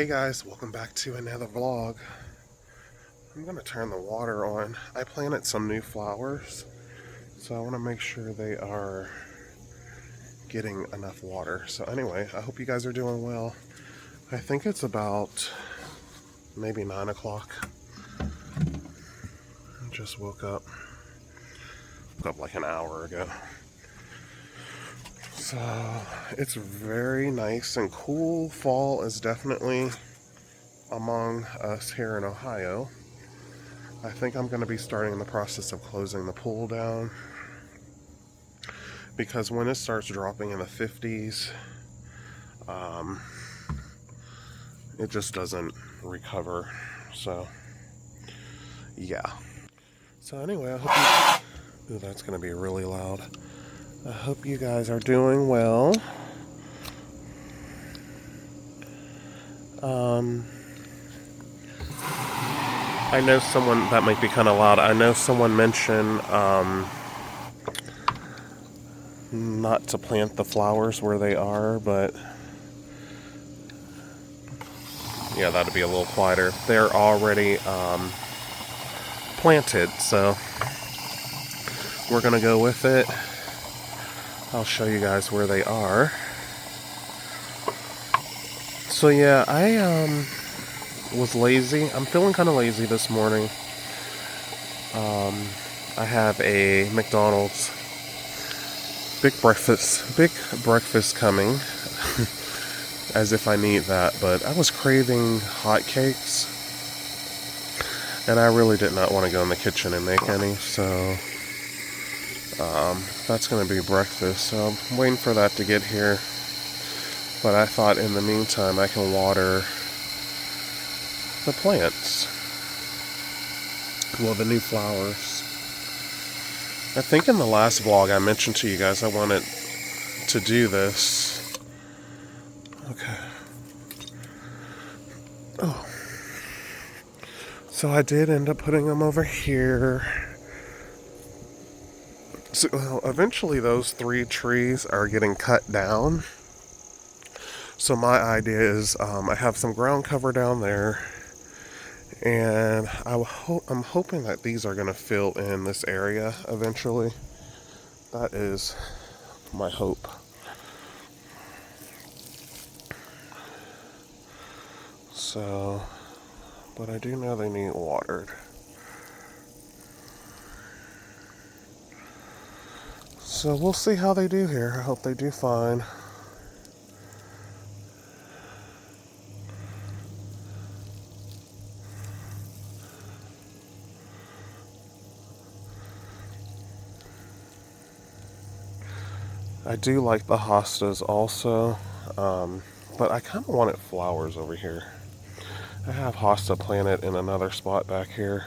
Hey guys, welcome back to another vlog. I'm going to turn the water on. I planted some new flowers, so I want to make sure they are getting enough water. So anyway, I hope you guys are doing well. I think it's about maybe 9 o'clock. I just woke up like an hour ago. So it's very nice and cool. Fall is definitely among us here in Ohio. I think I'm going to be starting the process of closing the pool down because when it starts dropping in the 50s, it just doesn't recover. So, yeah. So anyway, I hope you... Ooh, that's going to be really loud. I hope you guys are doing well. I know someone... That might be kind of loud. I know someone mentioned not to plant the flowers where they are, but yeah, that'd be a little quieter. They're already planted, so we're gonna go with it. I'll show you guys where they are. So yeah, I was lazy. I'm feeling kind of lazy this morning. I have a McDonald's big breakfast coming. As if I need that, but I was craving hotcakes, and I really did not want to go in the kitchen and make any, so that's going to be breakfast. So I'm waiting for that to get here, but I thought in the meantime I can water the plants, well, the new flowers. I think in the last vlog I mentioned to you guys I wanted to do this. Okay. Oh. So I did end up putting them over here. So eventually those 3 trees are getting cut down. So my idea is I have some ground cover down there. And I'm hoping that these are going to fill in this area eventually. That is my hope. So, but I do know they need watered. So we'll see how they do here. I hope they do fine. I do like the hostas also, but I kind of wanted flowers over here. I have hosta planted in another spot back here,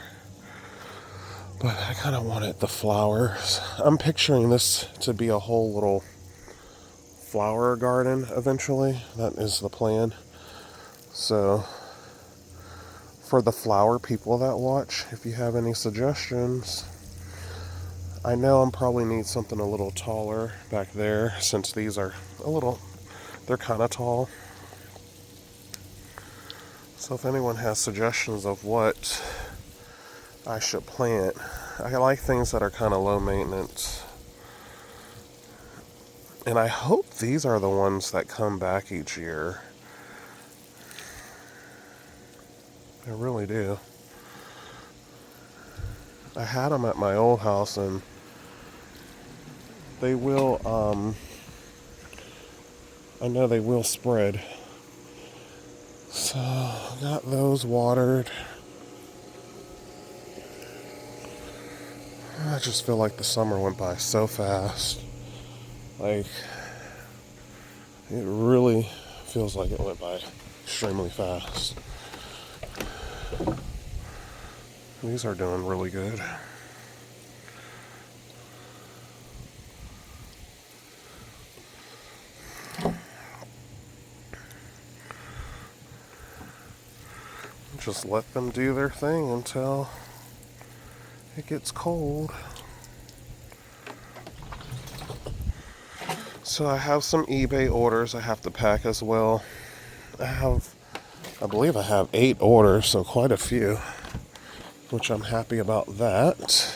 but I kind of wanted the flowers. I'm picturing this to be a whole little flower garden eventually. That is the plan. So for the flower people that watch, if you have any suggestions, I know I'm probably need something a little taller back there since these are they're kind of tall. So if anyone has suggestions of what I should plant, I like things that are kind of low maintenance. And I hope these are the ones that come back each year. I really do. I had them at my old house and they will, I know they will spread. So, got those watered. I just feel like the summer went by so fast. Like, it really feels like it went by extremely fast. These are doing really good. Just let them do their thing until it gets cold. So I have some eBay orders I have to pack as well. I have I believe I have 8 orders, so quite a few, which I'm happy about that.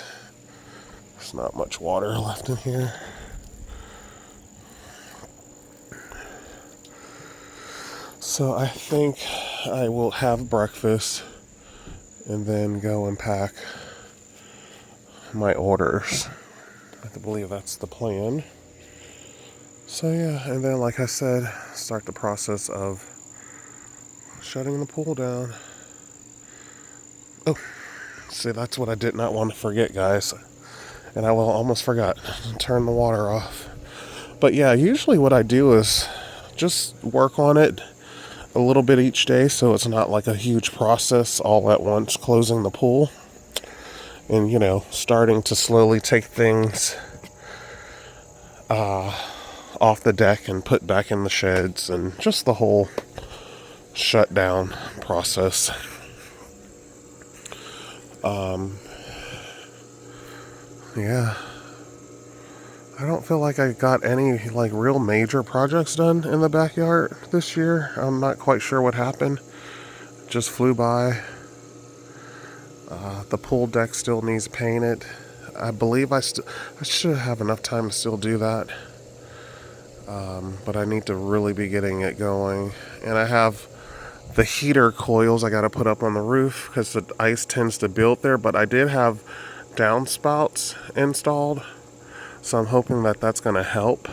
There's not much water left in here. So I think I will have breakfast and then go and pack my orders. I believe that's the plan. So yeah, and then like I said, start the process of shutting the pool down. Oh, see, that's what I did not want to forget, guys. And I will almost forgot. Turn the water off. But yeah, usually what I do is just work on it a little bit each day, so it's not like a huge process all at once, closing the pool. And, you know, starting to slowly take things off the deck and put back in the sheds, and just the whole shutdown process. Yeah. I don't feel like I got any like real major projects done in the backyard this year. I'm not quite sure what happened. Just flew by. The pool deck still needs painted. I believe I should have enough time to still do that. But I need to really be getting it going. And I have the heater coils I got to put up on the roof because the ice tends to build there. But I did have downspouts installed, so I'm hoping that that's going to help.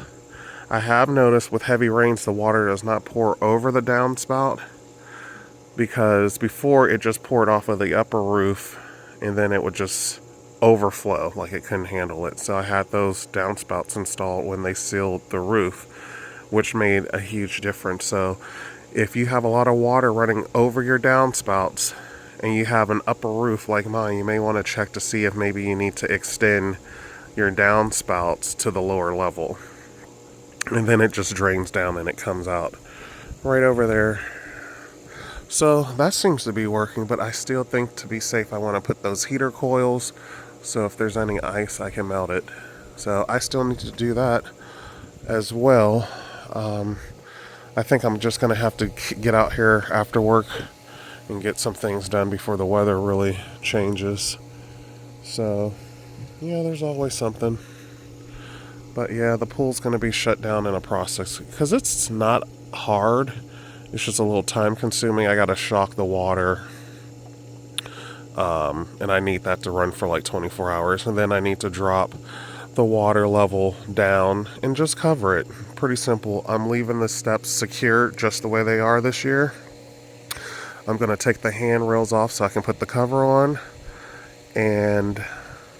I have noticed with heavy rains the water does not pour over the downspout, because before it just poured off of the upper roof and then it would just overflow, like it couldn't handle it. So I had those downspouts installed when they sealed the roof, which made a huge difference. So if you have a lot of water running over your downspouts and you have an upper roof like mine, you may want to check to see if maybe you need to extend your downspouts to the lower level. And then it just drains down and it comes out right over there. So that seems to be working, but I still think to be safe I want to put those heater coils, so if there's any ice I can melt it. So I still need to do that as well. I think I'm just going to have to get out here after work and get some things done before the weather really changes. So yeah, there's always something. But yeah, the pool's going to be shut down in a process because it's not hard. It's just a little time consuming. I got to shock the water. And I need that to run for like 24 hours. And then I need to drop the water level down and just cover it. Pretty simple. I'm leaving the steps secure just the way they are this year. I'm going to take the handrails off so I can put the cover on. And,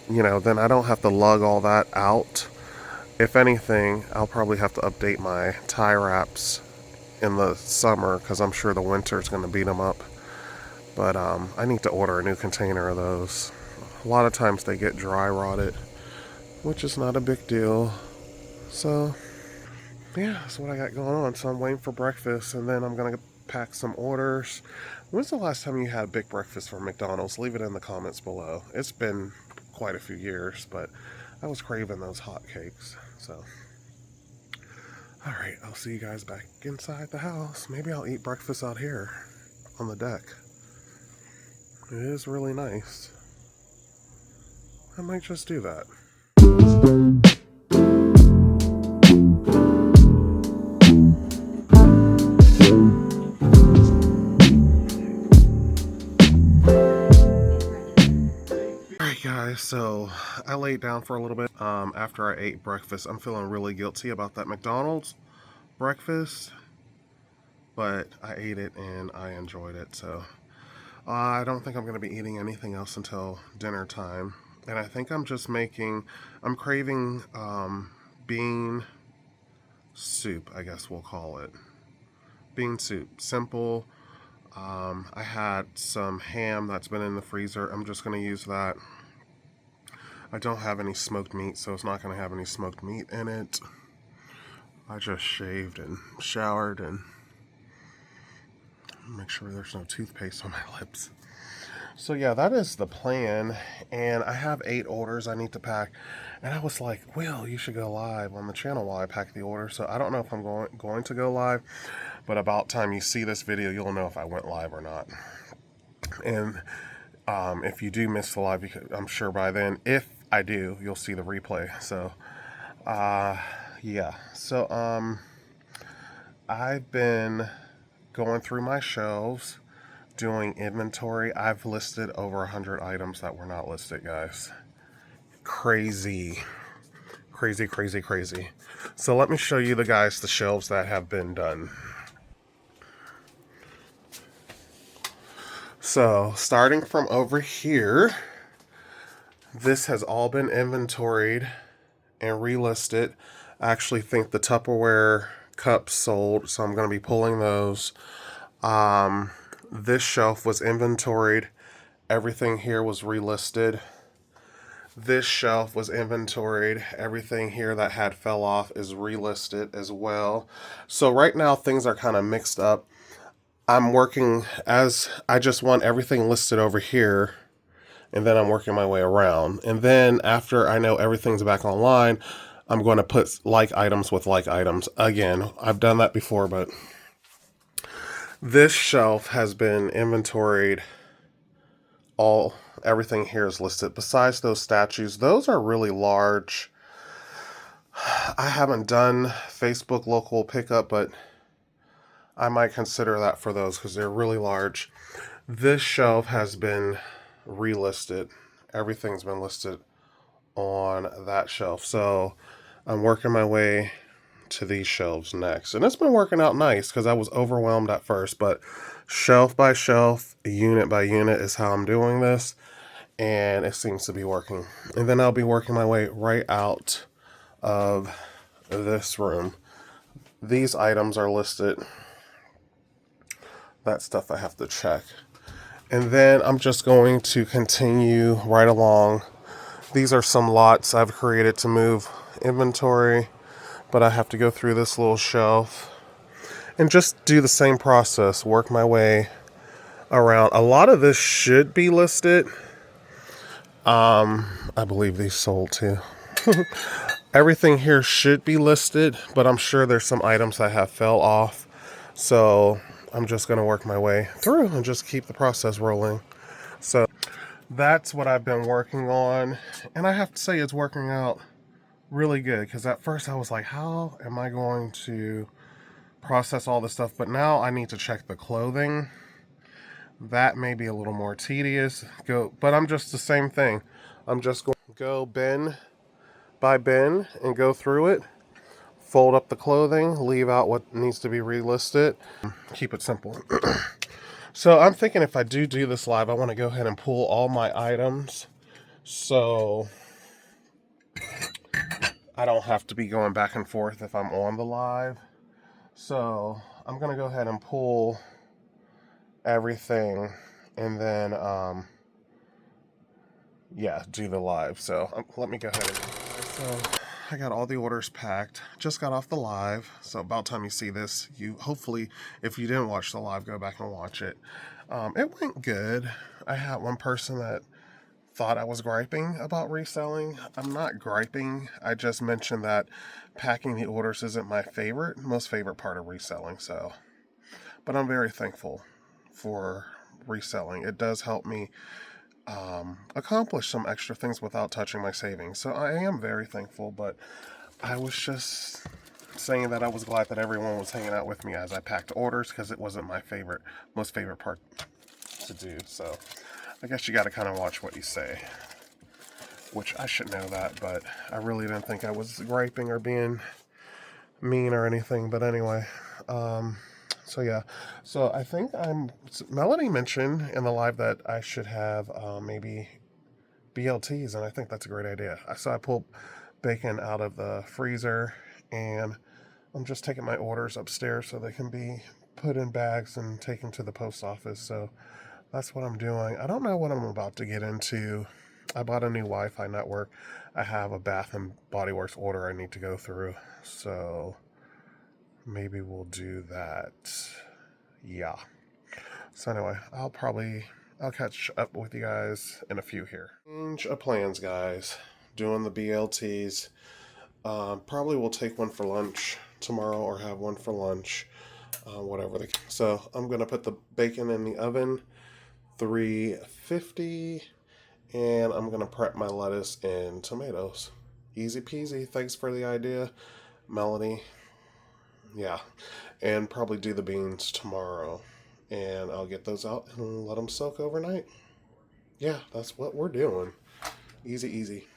you know, then I don't have to lug all that out. If anything, I'll probably have to update my tie wraps in the summer because I'm sure the winter is going to beat them up. But I need to order a new container of those. A lot of times they get dry rotted, which is not a big deal. So yeah, that's what I got going on. So I'm waiting for breakfast, and then I'm gonna pack some orders. When's the last time you had a big breakfast from McDonald's? Leave it in the comments below. It's been quite a few years, but I was craving those hot cakes. So alright, I'll see you guys back inside the house. Maybe I'll eat breakfast out here on the deck. It is really nice. I might just do that. Alright guys, so I laid down for a little bit after I ate breakfast. I'm feeling really guilty about that McDonald's breakfast, but I ate it and I enjoyed it. So I don't think I'm going to be eating anything else until dinner time. And I think I'm craving bean soup, I guess we'll call it. Bean soup. Simple. I had some ham that's been in the freezer. I'm just going to use that. I don't have any smoked meat, so it's not going to have any smoked meat in it. I just shaved and showered and make sure there's no toothpaste on my lips. So yeah, that is the plan, and I have 8 orders I need to pack, and I was like, Will, you should go live on the channel while I pack the order. So I don't know if I'm going to go live, but about time you see this video, you'll know if I went live or not. And if you do miss the live, I'm sure by then, if I do, you'll see the replay. So, yeah. So, I've been going through my shelves, doing inventory. I've listed over 100 items that were not listed, guys. Crazy. Crazy, crazy, crazy. So let me show you the shelves that have been done. So starting from over here, this has all been inventoried and relisted. I actually think the Tupperware cups sold, so I'm going to be pulling those. This shelf was inventoried. Everything here was relisted. This shelf was inventoried. Everything here that had fell off is relisted as well. So right now things are kind of mixed up. I'm working as I just want everything listed over here, and then I'm working my way around. And then after I know everything's back online, I'm going to put like items with like items. Again, I've done that before, but this shelf has been inventoried. Everything here is listed. Besides those statues, those are really large. I haven't done Facebook local pickup, but I might consider that for those because they're really large. This shelf has been relisted. Everything's been listed on that shelf. So I'm working my way to these shelves next. And it's been working out nice because I was overwhelmed at first, but shelf by shelf, unit by unit is how I'm doing this. And it seems to be working. And then I'll be working my way right out of this room. These items are listed. That stuff I have to check. And then I'm just going to continue right along. These are some lots I've created to move inventory, but I have to go through this little shelf and just do the same process, work my way around. A lot of this should be listed. I believe these sold too. Everything here should be listed, but I'm sure there's some items that have fell off. So I'm just going to work my way through and just keep the process rolling. So that's what I've been working on. And I have to say it's working out really good, because at first I was like, how am I going to process all this stuff? But now I need to check the clothing. That may be a little more tedious. But I'm just the same thing. I'm just going to go bin by bin and go through it. Fold up the clothing, leave out what needs to be relisted. Keep it simple. So I'm thinking if I do this live, I want to go ahead and pull all my items, so I don't have to be going back and forth if I'm on the live. So I'm going to go ahead and pull everything and then, yeah, do the live. So let me go ahead and... So I got all the orders packed. Just got off the live, so about time you see this. You hopefully, if you didn't watch the live, go back and watch it. It went good. I had one person that thought I was griping about reselling. I'm not griping. I just mentioned that packing the orders isn't my most favorite part of reselling. So, but I'm very thankful for reselling. It does help me accomplish some extra things without touching my savings. So I am very thankful, but I was just saying that I was glad that everyone was hanging out with me as I packed orders, because it wasn't my most favorite part to do. So I guess you got to kind of watch what you say, which I should know that, but I really didn't think I was griping or being mean or anything. But anyway, so yeah, so I think Melanie mentioned in the live that I should have maybe BLTs, and I think that's a great idea. So I pulled bacon out of the freezer, and I'm just taking my orders upstairs so they can be put in bags and taken to the post office. So that's what I'm doing. I don't know what I'm about to get into. I bought a new Wi-Fi network. I have a Bath and Body Works order I need to go through. So maybe we'll do that. Yeah. So anyway, I'll catch up with you guys in a few here. Change of plans, guys. Doing the BLTs. Probably will take one for lunch tomorrow, or have one for lunch. whatever. So I'm going to put the bacon in the oven, 350, and I'm going to prep my lettuce and tomatoes. Easy peasy. Thanks for the idea, Melanie. Yeah, and probably do the beans tomorrow. And I'll get those out and let them soak overnight. Yeah, that's what we're doing. Easy, easy.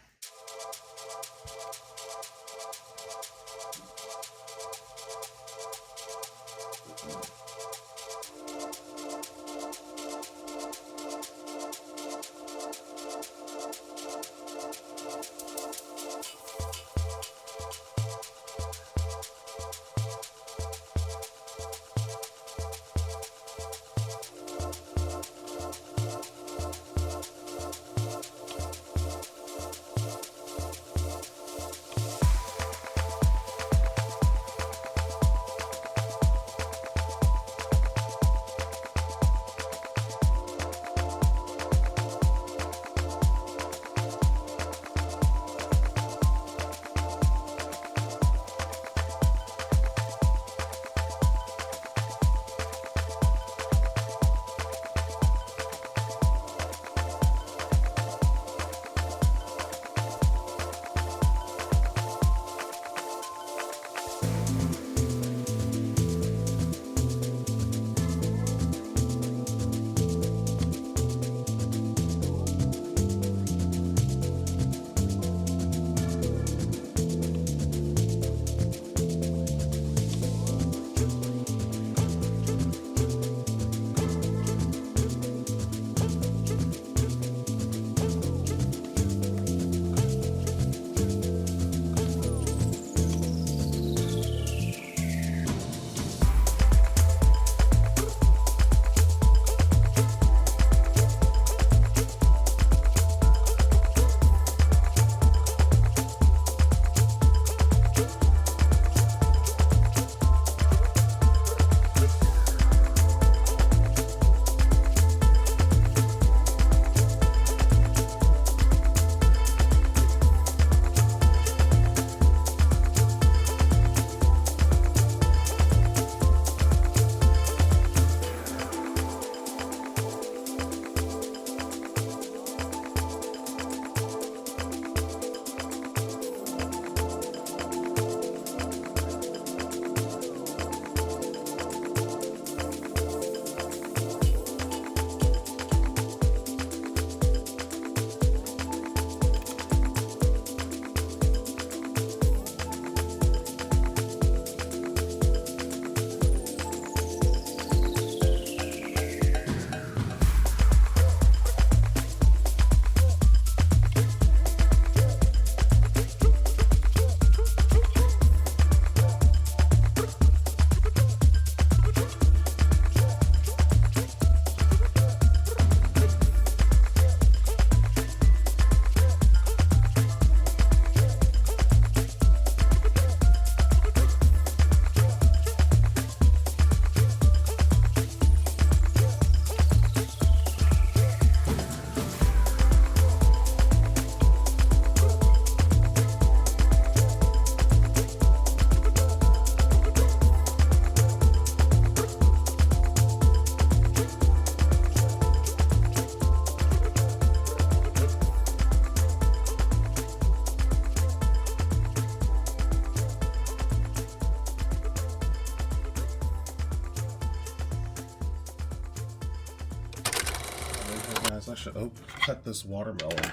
I should cut this watermelon.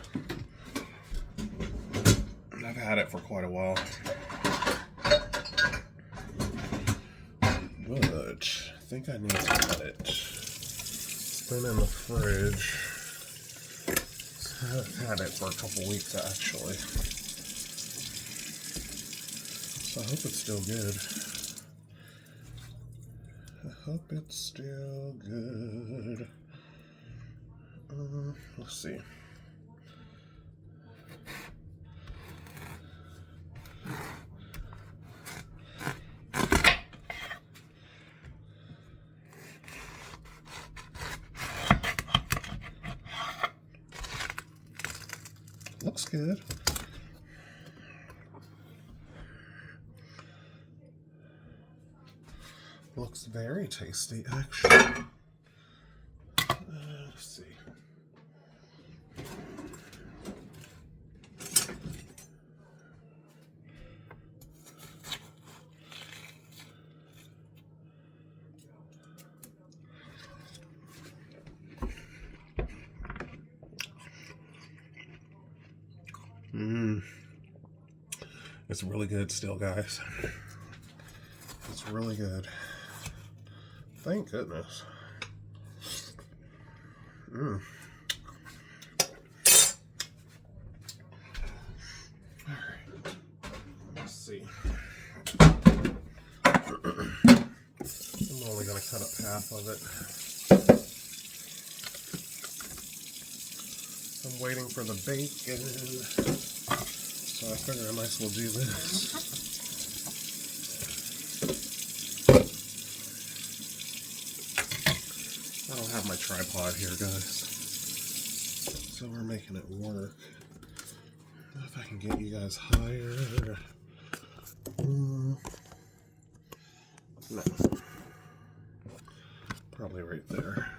I've had it for quite a while. But I think I need to cut it. It's been in the fridge. I've had it for a couple weeks actually. So I hope it's still good. I hope it's still good. Let's see. Looks good. Looks very tasty, actually. Let's see. It's really good still, guys. It's really good. Thank goodness. Alright. Let's see. I'm only going to cut up half of it. I'm waiting for the bacon. So I figure I might as well do this. I don't have my tripod here, guys. So we're making it work. If I can get you guys higher. No. Probably right there.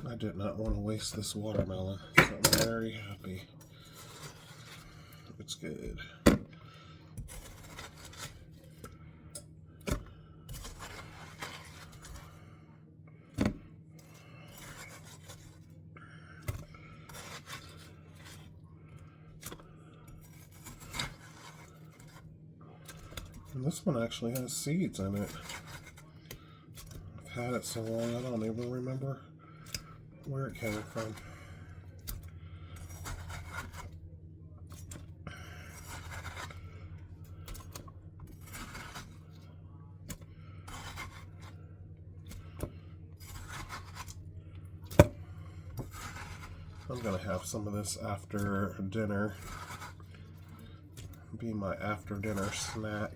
I did not want to waste this watermelon, so I'm very happy. It's good. And this one actually has seeds in it. I've had it so long I don't even remember where it came from. I'm gonna have some of this after dinner. Be my after dinner snack.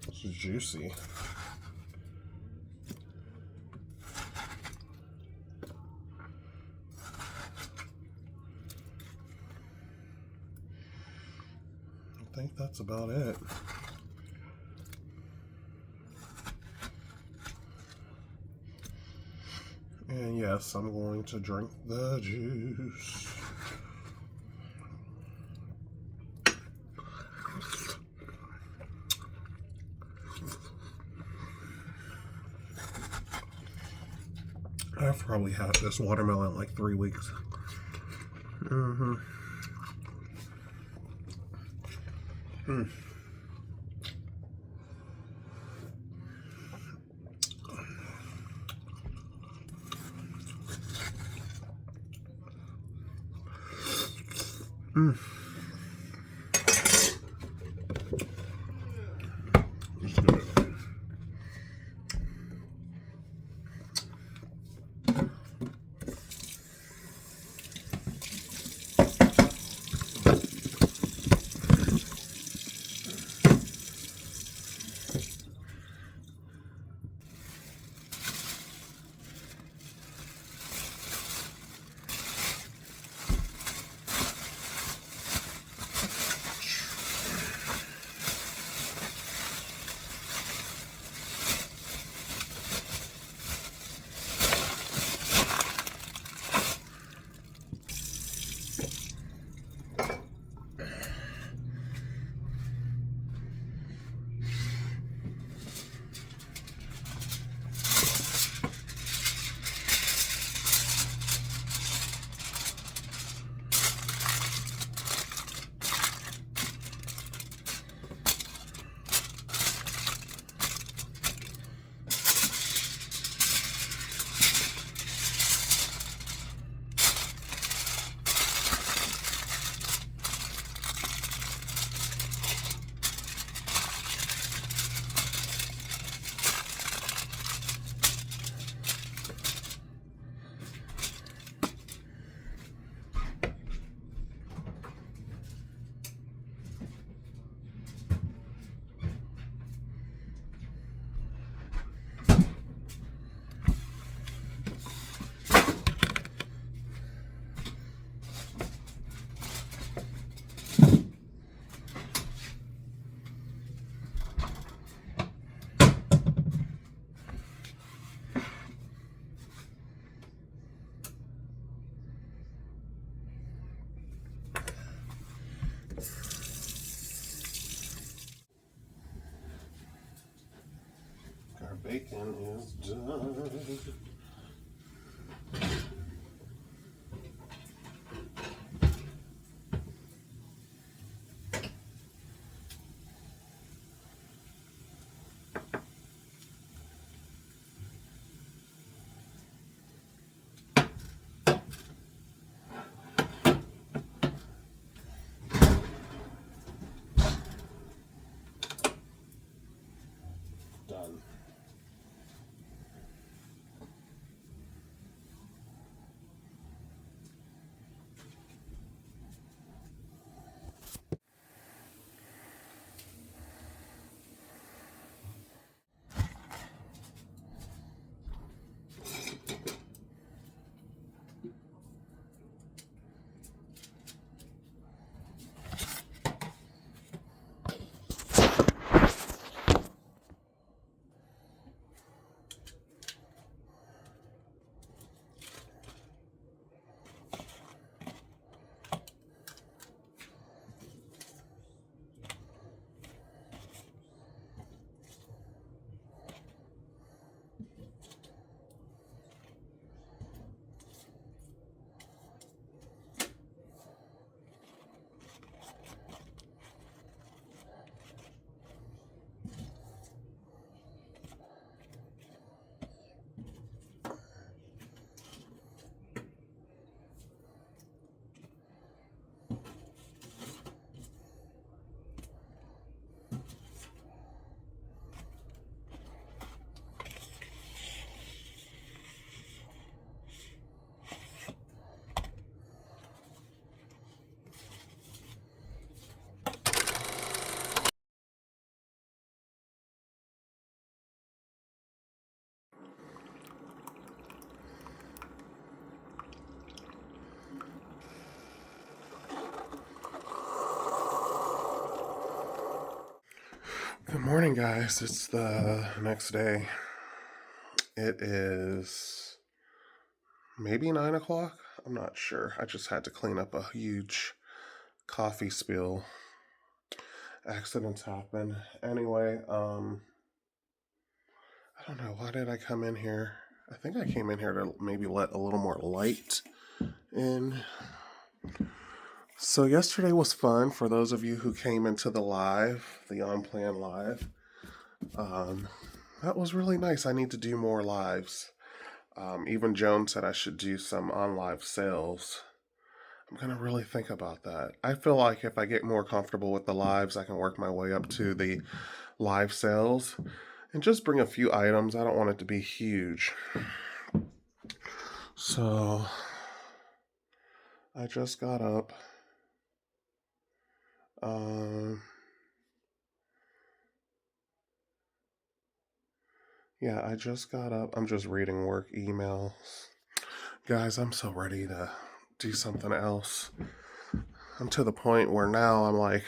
It's juicy. I think that's about it. And yes, I'm going to drink the juice. I've probably had this watermelon in like 3 weeks. Let's do it. bacon is done. Done. Good morning, guys. It's the next day. It is maybe 9 o'clock. I'm not sure. I just had to clean up a huge coffee spill. Accidents happen. Anyway, I don't know. Why did I come in here? I think I came in here to maybe let a little more light in. So yesterday was fun for those of you who came into the live, the Unplanned live. That was really nice. I need to do more lives. Even Joan said I should do some on live sales. I'm going to really think about that. I feel like if I get more comfortable with the lives, I can work my way up to the live sales and just bring a few items. I don't want it to be huge. So I just got up. Yeah, I just got up. I'm just reading work emails. Guys, I'm so ready to do something else. I'm to the point where now I'm like,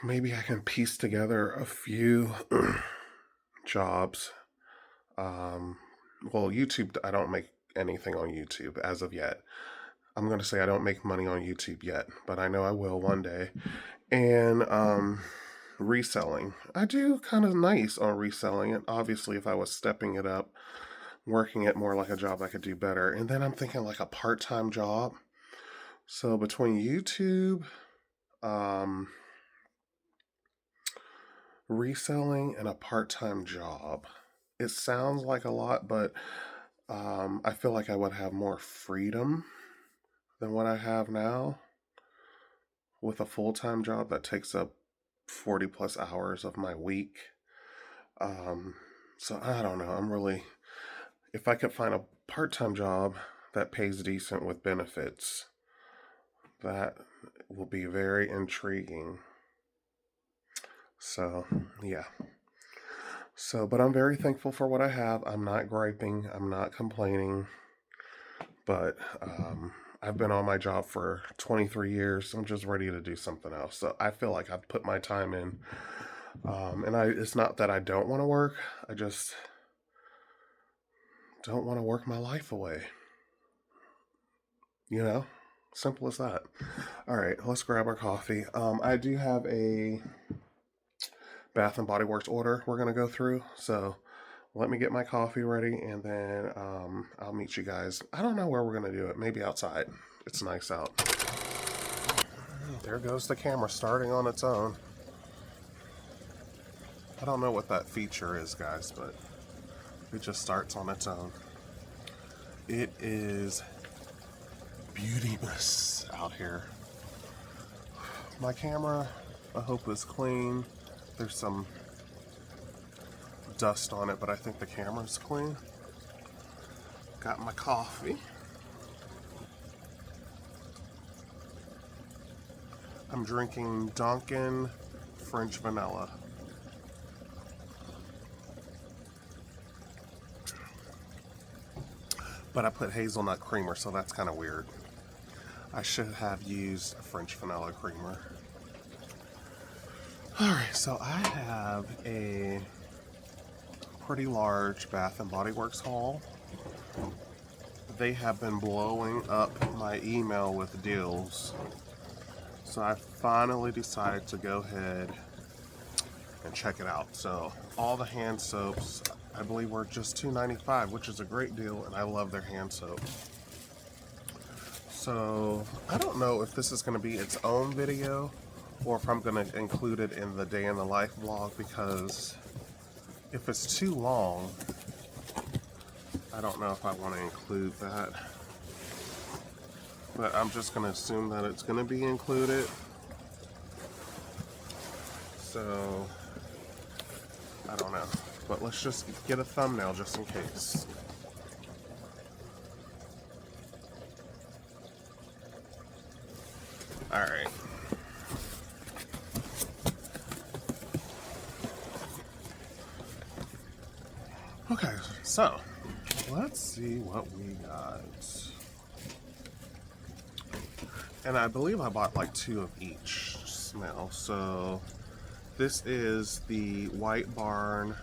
maybe I can piece together a few jobs. Well, YouTube, I don't make anything on YouTube as of yet. I'm going to say I don't make money on YouTube yet, but I know I will one day. And reselling. I do kind of nice on reselling it. Obviously, if I was stepping it up, working it more like a job, I could do better. And then I'm thinking like a part-time job. So between YouTube, reselling, and a part-time job, it sounds like a lot, but I feel like I would have more freedom than what I have now with a full-time job that takes up 40 plus hours of my week. So I don't know. If I could find a part-time job that pays decent with benefits, that will be very intriguing. So, yeah. So, but I'm very thankful for what I have. I'm not griping. I'm not complaining. But I've been on my job for 23 years. I'm just ready to do something else. So I feel like I've put my time in. It's not that I don't want to work. I just don't want to work my life away. You know? Simple as that. All right, let's grab our coffee. I do have a Bath and Body Works order we're gonna go through. So let me get my coffee ready, and then I'll meet you guys. I don't know where we're gonna do it. Maybe outside. It's nice out. There goes the camera starting on its own. I don't know what that feature is, guys, but it just starts on its own. It is beauty-less out here. My camera, I hope, is clean. There's some dust on it, but I think the camera's clean. Got my coffee. I'm drinking Dunkin' French Vanilla. But I put hazelnut creamer, so that's kind of weird. I should have used French vanilla creamer. Alright, so I have a pretty large Bath and Body Works haul. They have been blowing up my email with deals. So I finally decided to go ahead and check it out. So all the hand soaps, I believe, were just $2.95, which is a great deal, and I love their hand soap. So I don't know if this is going to be its own video or if I'm going to include it in the day in the life vlog, because if it's too long, I don't know if I want to include that. But I'm just going to assume that it's going to be included. So I don't know. But let's just get a thumbnail just in case. Alright. Okay, so let's see what we got. And I believe I bought like 2 of each smell. So this is the White Barn.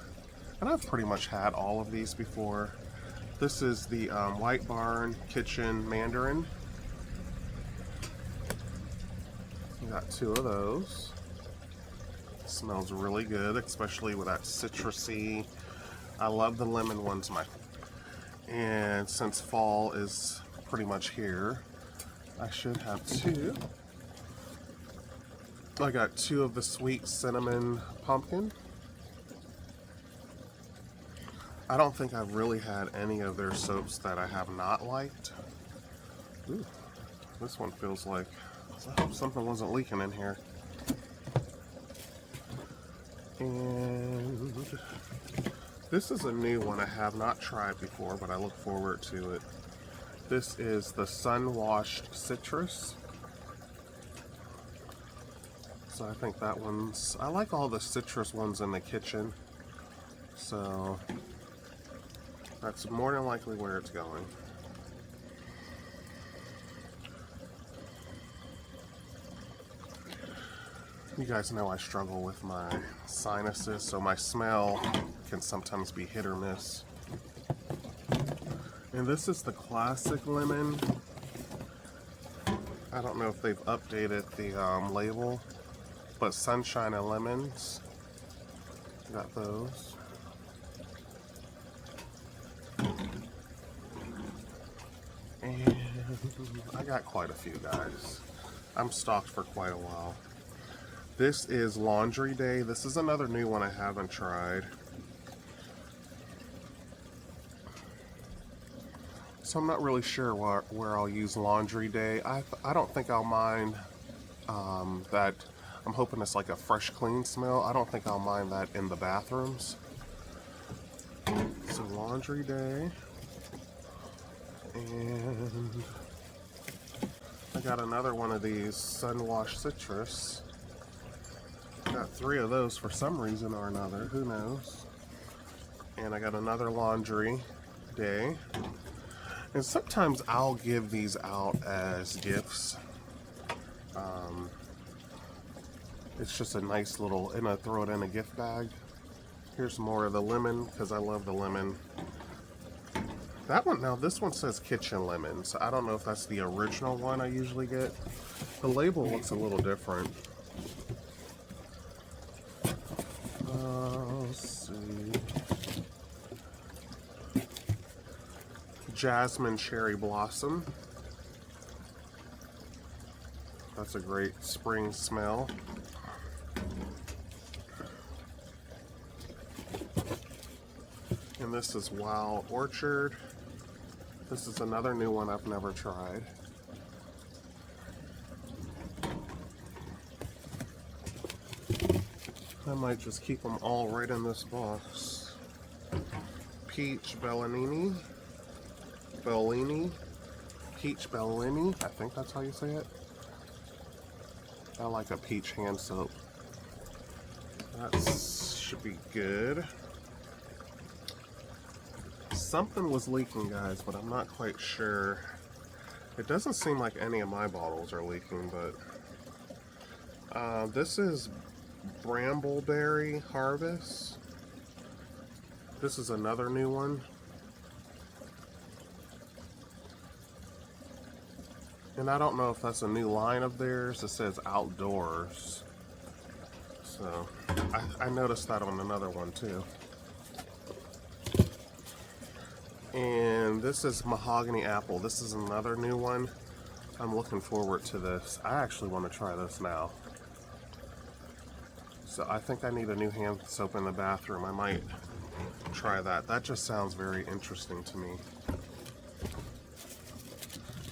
And I've pretty much had all of these before. This is the White Barn Kitchen Mandarin. We got 2 of those. Smells really good, especially with that citrusy. I love the lemon ones. And since fall is pretty much here, I should have 2. I got 2 of the sweet cinnamon pumpkin. I don't think I've really had any of their soaps that I have not liked. Ooh, this one feels like, I hope something wasn't leaking in here. And this is a new one I have not tried before, but I look forward to it. This is the Sun Washed Citrus. So I think that one's, I like all the citrus ones in the kitchen. So that's more than likely where it's going. You guys know I struggle with my sinuses, so my smell can sometimes be hit or miss. And this is the classic lemon. I don't know if they've updated the label, but Sunshine and Lemons. Got those. And I got quite a few, guys. I'm stocked for quite a while. This is Laundry Day. This is another new one I haven't tried. So I'm not really sure where I'll use Laundry Day. I don't think I'll mind that. I'm hoping it's like a fresh, clean smell. I don't think I'll mind that in the bathrooms. So Laundry Day. And I got another one of these Sun Washed Citrus. Got 3 of those for some reason or another. Who knows? And I got another Laundry Day. And sometimes I'll give these out as gifts. It's just a nice little, and I throw it in a gift bag. Here's more of the lemon, because I love the lemon. That one, now this one says Kitchen Lemon, so I don't know if that's the original one I usually get. The label looks a little different. see. Jasmine Cherry Blossom. That's a great spring smell. And this is Wild Orchard. This is another new one I've never tried. I might just keep them all right in this box. Peach Bellini. Peach Bellini. I think that's how you say it. I like a peach hand soap. That should be good. Something was leaking, guys, but I'm not quite sure. It doesn't seem like any of my bottles are leaking, but this is Brambleberry Harvest. This is another new one. And I don't know if that's a new line of theirs. It says outdoors. So I noticed that on another one too. And this is Mahogany Apple. This is another new one. I'm looking forward to this. I actually want to try this now. So I think I need a new hand soap in the bathroom. I might try that. That just sounds very interesting to me.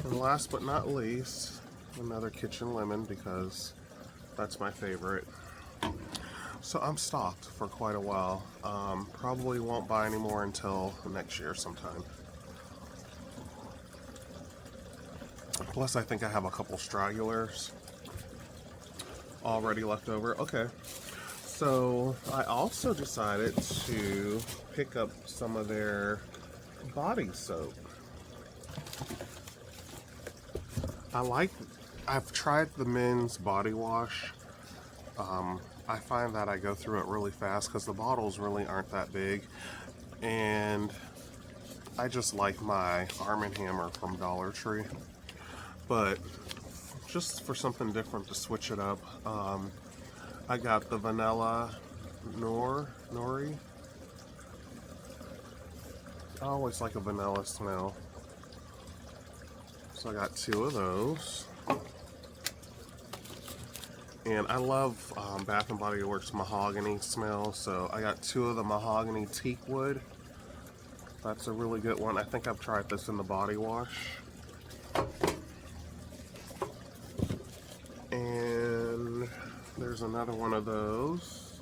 And last but not least, another kitchen lemon, because that's my favorite. So I'm stocked for quite a while. Probably won't buy any more until next year sometime. Plus I think I have a couple stragglers already left over. Okay. So I also decided to pick up some of their body soap. I've tried the men's body wash. I find that I go through it really fast because the bottles really aren't that big. And I just like my Arm & Hammer from Dollar Tree. But just for something different to switch it up, I got the Vanilla Nori. I always like a vanilla smell. So I got 2 of those. And I love Bath & Body Works mahogany smell, so I got 2 of the mahogany teak wood. That's a really good one. I think I've tried this in the body wash. And there's another one of those.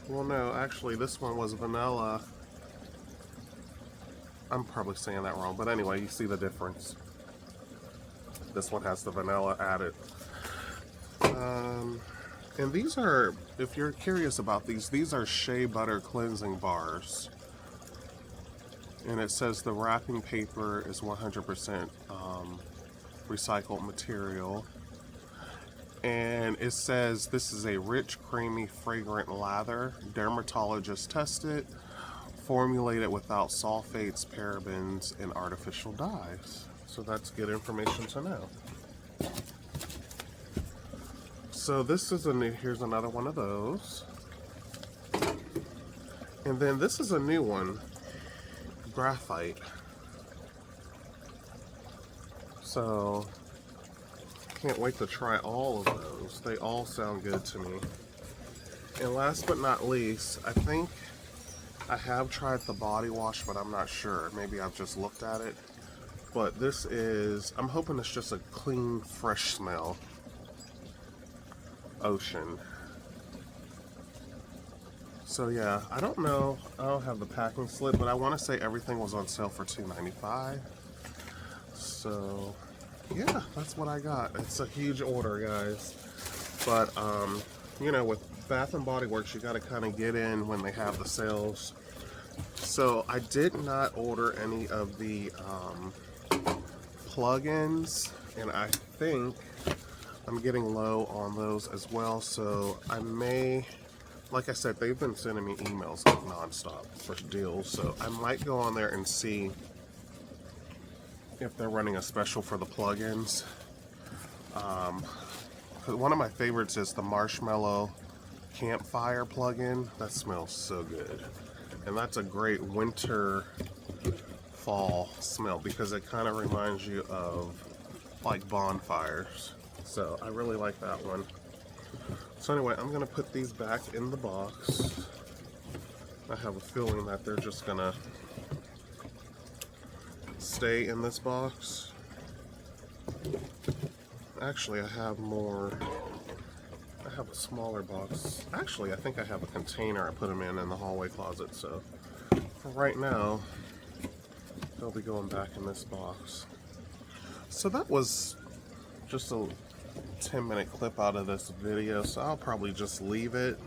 Well, no, actually this one was vanilla. I'm probably saying that wrong, but anyway, you see the difference. This one has the vanilla added. And these are, if you're curious about these are shea butter cleansing bars. And it says the wrapping paper is 100% recycled material. And it says this is a rich, creamy, fragrant lather, dermatologist tested, formulated without sulfates, parabens, and artificial dyes. So that's good information to know. So this is here's another one of those. And then this is a new one, graphite. So can't wait to try all of those. They all sound good to me. And last but not least, I think I have tried the body wash, but I'm not sure. Maybe I've just looked at it. But this is, I'm hoping it's just a clean, fresh smell. Ocean. So yeah, I don't know. I don't have the packing slip, but I want to say everything was on sale for $2.95. So yeah, that's what I got. It's a huge order, guys. But you know, with Bath & Body Works, you got to kind of get in when they have the sales. So I did not order any of the plugins, and I think I'm getting low on those as well. So I may, like I said, they've been sending me emails like nonstop for deals. So I might go on there and see if they're running a special for the plugins. One of my favorites is the marshmallow campfire plug-in. That smells so good. And that's a great winter fall smell because it kind of reminds you of like bonfires. So I really like that one. So anyway, I'm gonna put these back in the box. I have a feeling that they're just gonna stay in this box. Actually, I have more. I have a smaller box. Actually, I think I have a container I put them in the hallway closet. So for right now, they'll be going back in this box. So that was just a 10-minute clip out of this video. So I'll probably just leave it.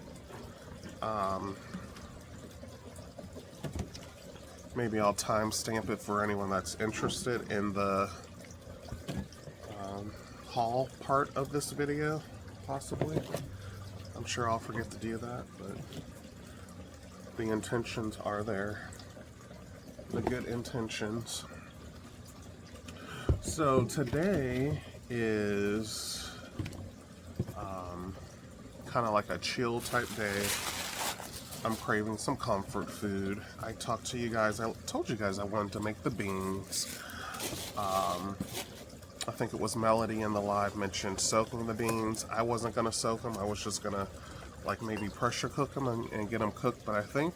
Maybe I'll timestamp it for anyone that's interested in the haul part of this video, possibly. I'm sure I'll forget to do that, but the intentions are there. The good intentions. So today is kind of like a chill type day. I'm craving some comfort food. I talked to you guys, I told you guys I wanted to make the beans. I think it was Melody in the live mentioned soaking the beans. I wasn't gonna soak them, I was just gonna like maybe pressure cook them and get them cooked. But I think,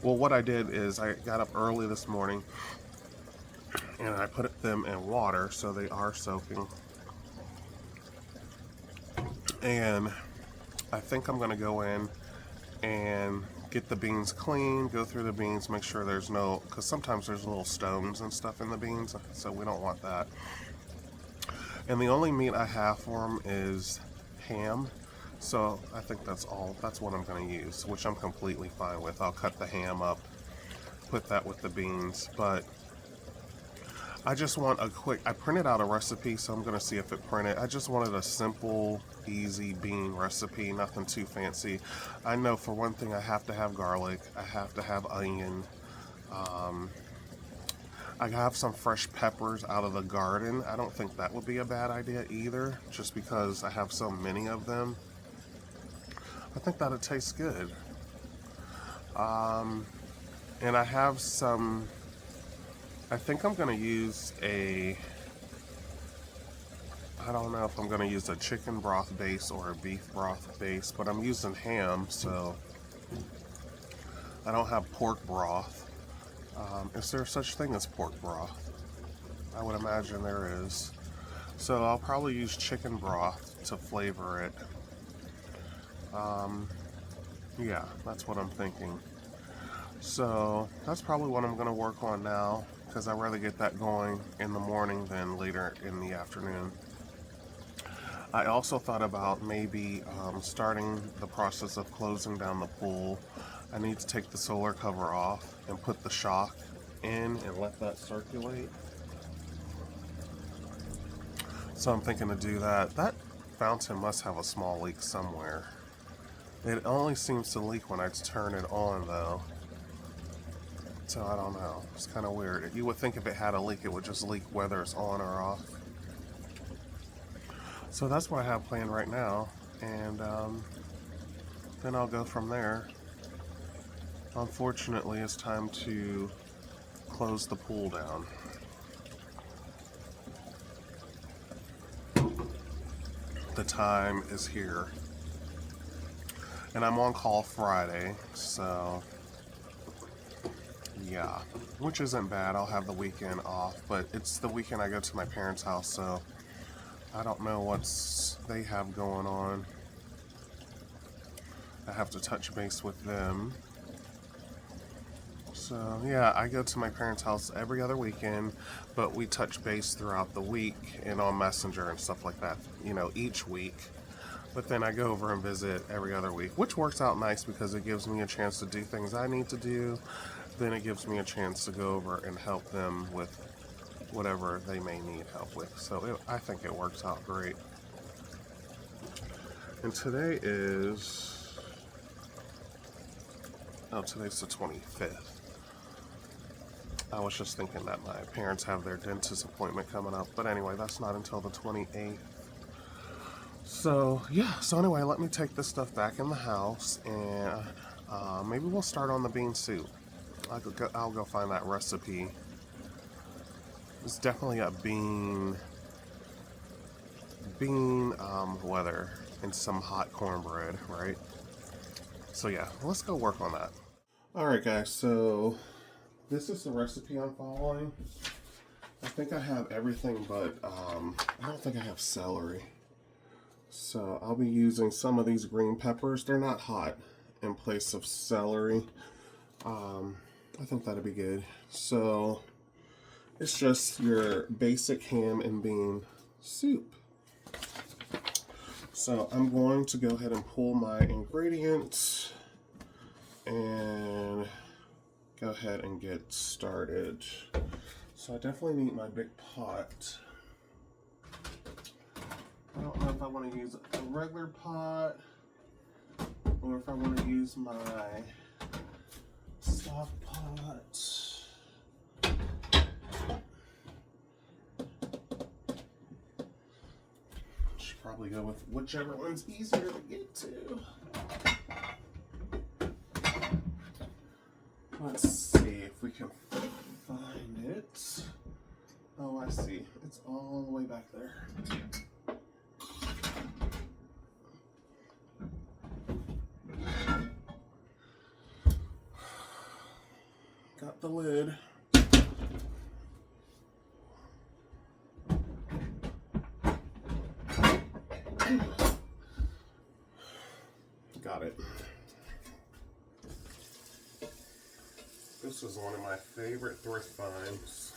well, what I did is I got up early this morning and I put them in water so they are soaking. And I think I'm gonna go in and get the beans clean, go through the beans, make sure there's no, because sometimes there's little stones and stuff in the beans, so we don't want that. And the only meat I have for them is ham, so I think that's what I'm going to use, which I'm completely fine with. I'll cut the ham up, put that with the beans, but I just want a quick, I printed out a recipe, so I'm going to see if it printed. I just wanted a simple, easy bean recipe, nothing too fancy. I know for one thing I have to have garlic, I have to have onion, I have some fresh peppers out of the garden. I don't think that would be a bad idea either, just because I have so many of them. I think that it tastes good. And I have some, I think I'm going to use I don't know if I'm going to use a chicken broth base or a beef broth base, but I'm using ham, so I don't have pork broth. Is there such thing as pork broth? I would imagine there is. So I'll probably use chicken broth to flavor it. Yeah, that's what I'm thinking. So that's probably what I'm going to work on now, because I'd rather get that going in the morning than later in the afternoon. I also thought about maybe starting the process of closing down the pool. I need to take the solar cover off and put the shock in and let that circulate. So I'm thinking to do that. That fountain must have a small leak somewhere. It only seems to leak when I turn it on though. So I don't know. It's kind of weird. You would think if it had a leak, it would just leak whether it's on or off. So that's what I have planned right now. And then I'll go from there. Unfortunately, it's time to close the pool down. The time is here. And I'm on call Friday, so yeah, which isn't bad. I'll have the weekend off, but it's the weekend I go to my parents' house, so I don't know what they have going on. I have to touch base with them. So yeah, I go to my parents' house every other weekend, but we touch base throughout the week and on Messenger and stuff like that, you know, each week. But then I go over and visit every other week, which works out nice because it gives me a chance to do things I need to do. Then it gives me a chance to go over and help them with whatever they may need help with. So I think it works out great. And today is, today's the 25th. I was just thinking that my parents have their dentist appointment coming up. But anyway, that's not until the 28th. So yeah, so anyway, let me take this stuff back in the house, and maybe we'll start on the bean soup. I'll go find that recipe. It's definitely a bean weather and some hot cornbread, right? So yeah, let's go work on that. All right, guys. So this is the recipe I'm following. I think I have everything, but I don't think I have celery. So I'll be using some of these green peppers. They're not hot, in place of celery. I think that'd be good. So it's just your basic ham and bean soup. So I'm going to go ahead and pull my ingredients and go ahead and get started. So I definitely need my big pot. I don't know if I want to use a regular pot or if I want to use my stock pot. Should probably go with whichever one's easier to get to. Let's see if we can find it. Oh, I see. It's all the way back there. Got the lid. Got it. This is one of my favorite thrift finds.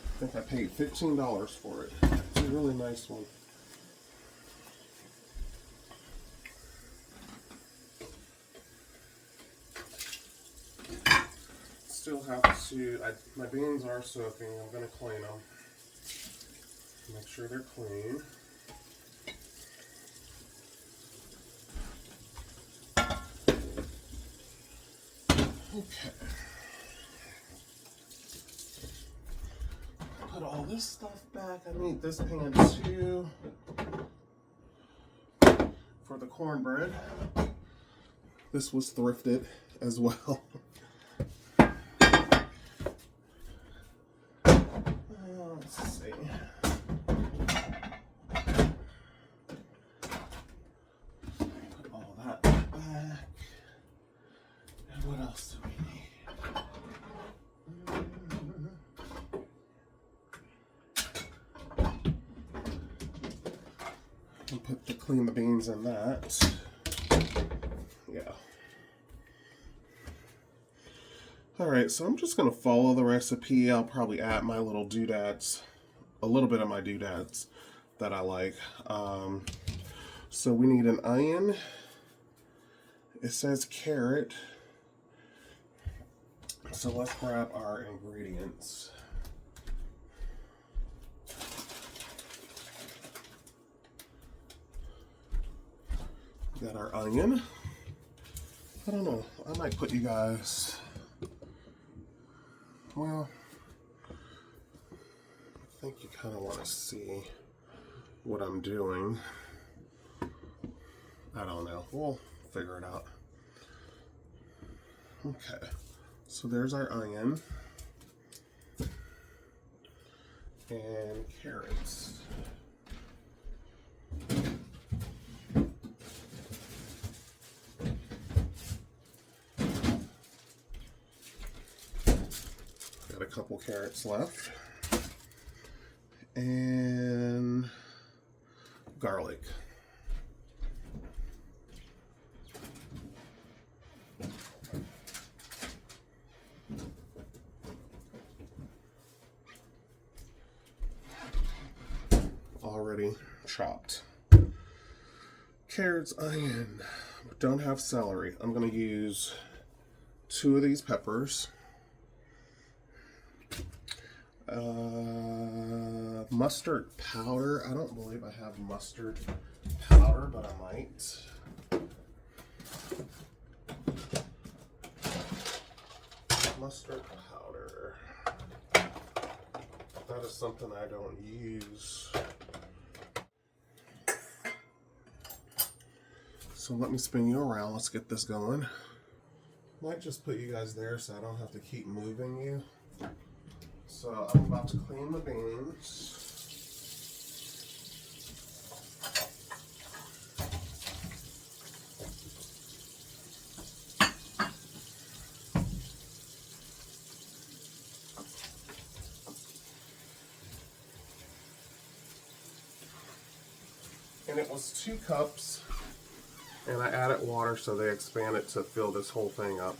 I think I paid $15 for it. It's a really nice one. Still have to, my beans are soaking. I'm going to clean them. Make sure they're clean. Okay. Put all this stuff back. I need this pan too for the cornbread. This was thrifted as well. Let's see. Put all that back. And what else do we need? And clean the beans in that. Yeah. Alright, so I'm just going to follow the recipe. I'll probably add my little doodads, a little bit of my doodads that I like. So we need an onion. It says carrot. So let's grab our ingredients. Got our onion. I don't know. I might put you guys. Well, I think you kind of want to see what I'm doing. I don't know. We'll figure it out. Okay. So there's our onion and carrots. Got a couple carrots left. And garlic. Already chopped. Carrots, onion. Don't have celery. I'm going to use 2 of these peppers. Mustard powder. I don't believe I have mustard powder, but I might. Mustard powder. That is something I don't use So let me spin you around. Let's get this going. Might just put you guys there so I don't have to keep moving you. So I'm about to clean the beans. And it was 2 cups, and I added water so they expanded to fill this whole thing up.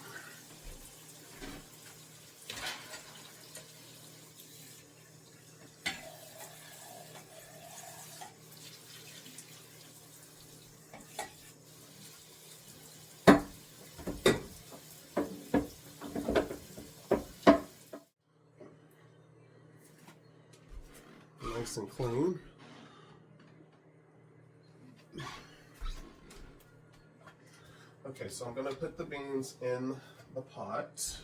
Nice and clean. Okay, so I'm going to put the beans in the pot.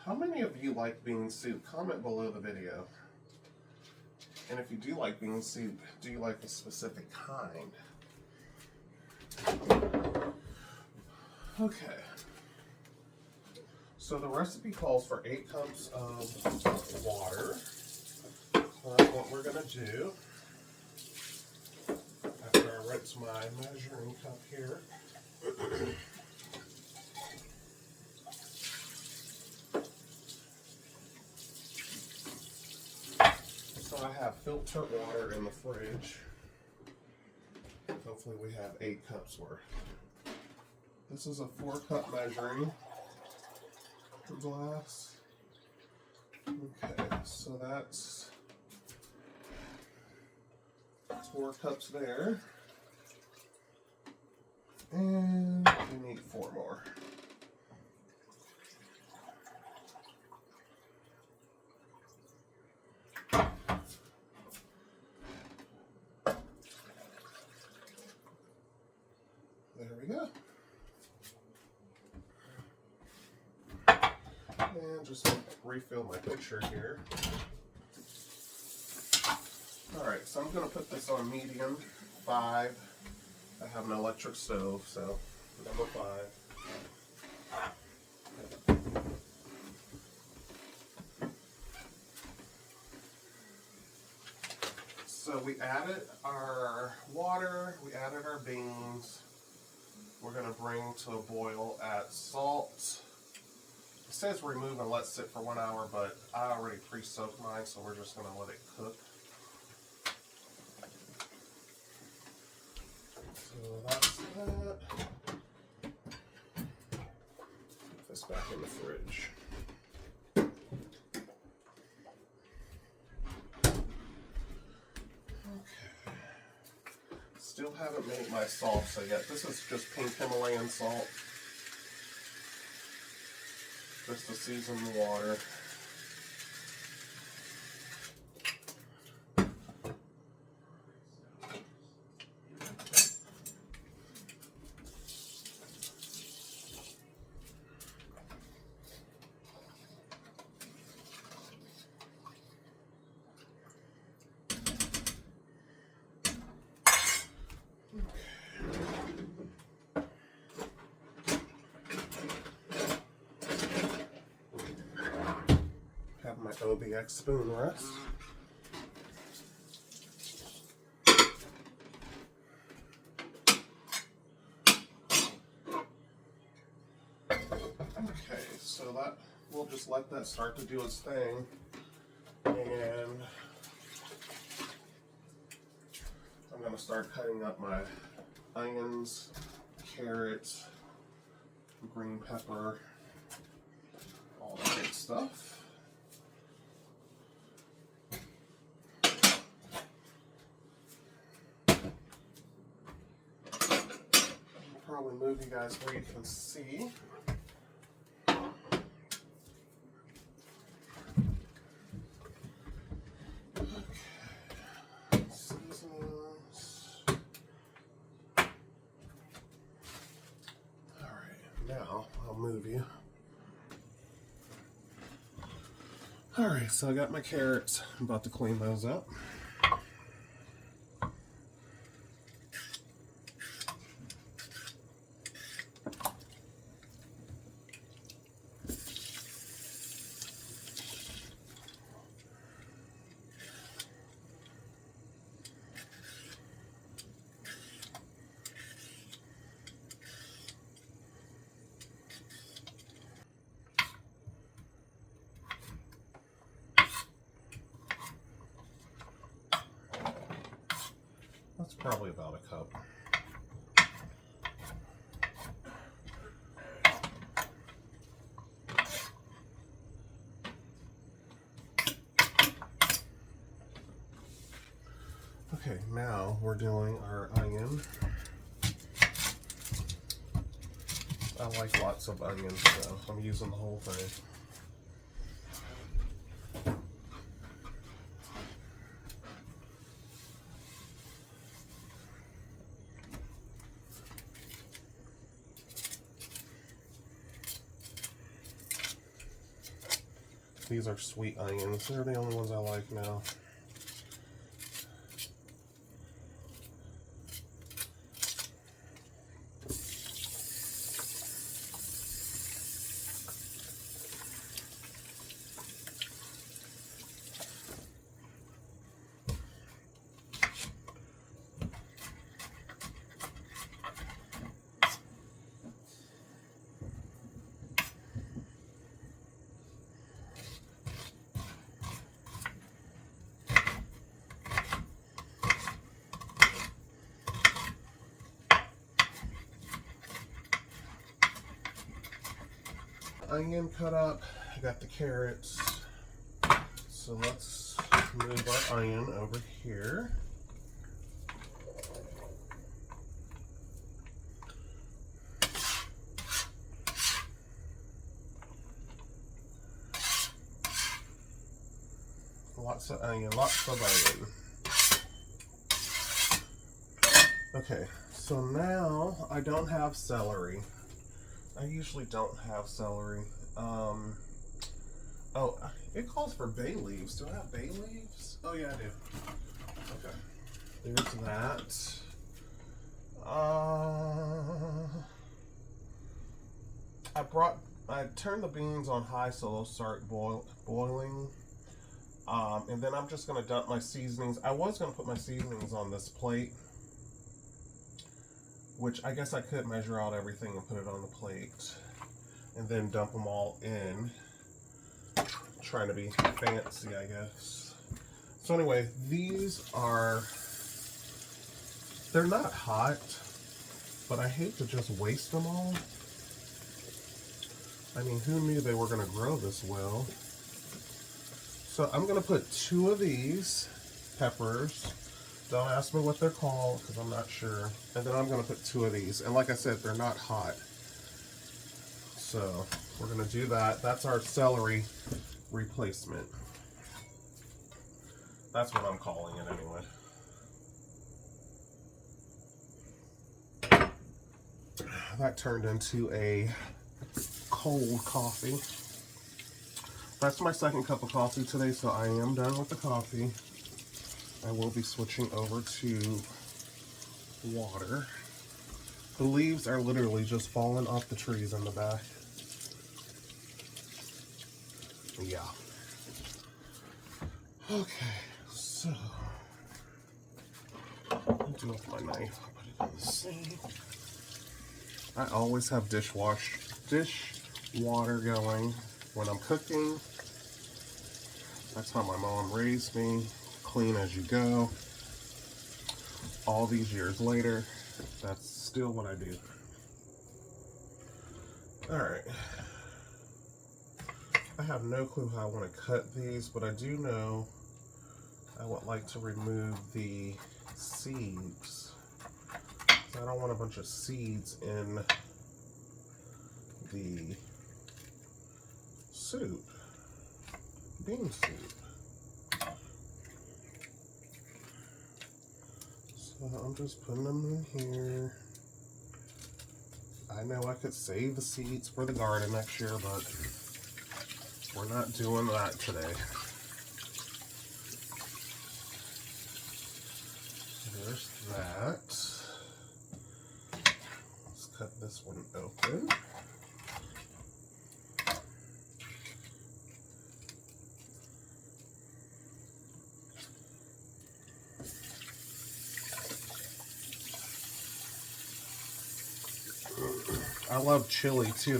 How many of you like bean soup? Comment below the video. And if you do like bean soup, do you like a specific kind? Okay. So the recipe calls for 8 cups of water. So that's what we're going to do. After I rinse my measuring cup here. So I have filtered water in the fridge. Hopefully we have 8 cups worth. This is a 4-cup measuring glass. Okay, so that's 4 cups there. And we need 4 more. There we go. And just refill my pitcher here. Alright, so I'm going to put this on medium 5. I have an electric stove, so number 5. So we added our water, we added our beans. We're going to bring to a boil, add salt. It says remove and let sit for 1 hour, but I already pre-soaked mine, so we're just going to let it cook. So that's that. Put this back in the fridge. Okay. Still haven't made my salsa yet. This is just pink Himalayan salt. Just to season the water. Have my OBX spoon rest. Okay, so that we'll just let that start to do its thing, and I'm going to start cutting up my onions, carrots, green pepper, all that good stuff. I'll probably move you guys where you can see. Alright, so I got my carrots. I'm about to clean those up. That's probably about a cup. Okay, now we're doing our onion. I like lots of onions, so I'm using the whole thing. These are sweet onions. They're the only ones I like now. Onion cut up. I got the carrots. So let's move our onion over here. Lots of onion, lots of onion. Okay, so now I don't have celery. I usually don't have celery. Oh, it calls for bay leaves. Do I have bay leaves? Oh yeah, I do. Okay, there's that. I turned the beans on high so they'll start boiling. And then I'm just gonna dump my seasonings. I was gonna put my seasonings on this plate, which I guess I could measure out everything and put it on the plate and then dump them all in. Trying to be fancy, I guess. So anyway, they're not hot, but I hate to just waste them all. I mean, who knew they were gonna grow this well? So I'm gonna put 2 of these peppers. Don't ask me what they're called because I'm not sure. And then I'm gonna put 2 of these. And like I said, they're not hot. So we're gonna do that. That's our celery replacement. That's what I'm calling it anyway. That turned into a cold coffee. That's my second cup of coffee today, so I am done with the coffee. I will be switching over to water. The leaves are literally just falling off the trees in the back. Yeah. Okay, so I'll do with my knife. I'll put it in the sink. I always have dish water going when I'm cooking. That's how my mom raised me. Clean as you go. All these years later, that's still what I do. Alright. I have no clue how I want to cut these, but I do know I would like to remove the seeds. So I don't want a bunch of seeds in the soup, bean soup. So I'm just putting them in here. I know I could save the seeds for the garden next year, but We're not doing that today. There's that. Let's cut this one open. I love chili too.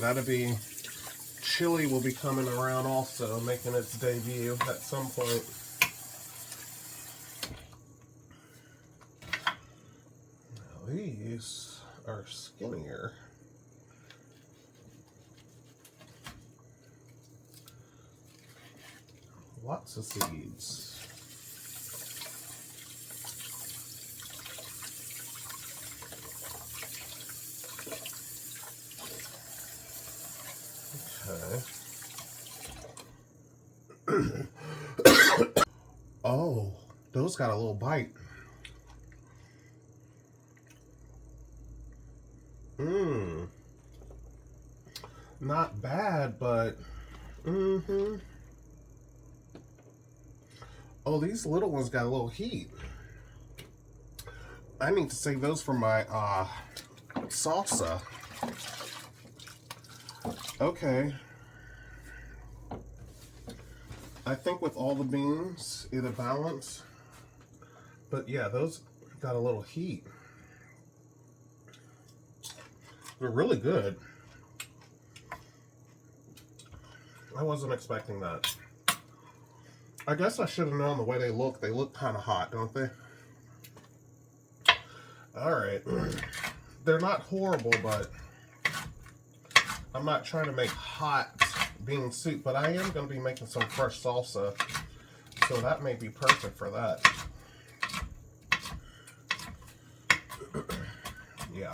Chili will be coming around also, making its debut at some point. Now these are skinnier. Lots of seeds. Okay. Oh, those got a little bite. Not bad, but oh, these little ones got a little heat. I need to save those for my salsa. Okay. I think with all the beans, it'll balance. But yeah, those got a little heat. They're really good. I wasn't expecting that. I guess I should have known the way they look. They look kind of hot, don't they? Alright. They're not horrible, but I'm not trying to make hot bean soup, but I am going to be making some fresh salsa, so that may be perfect for that. Yeah.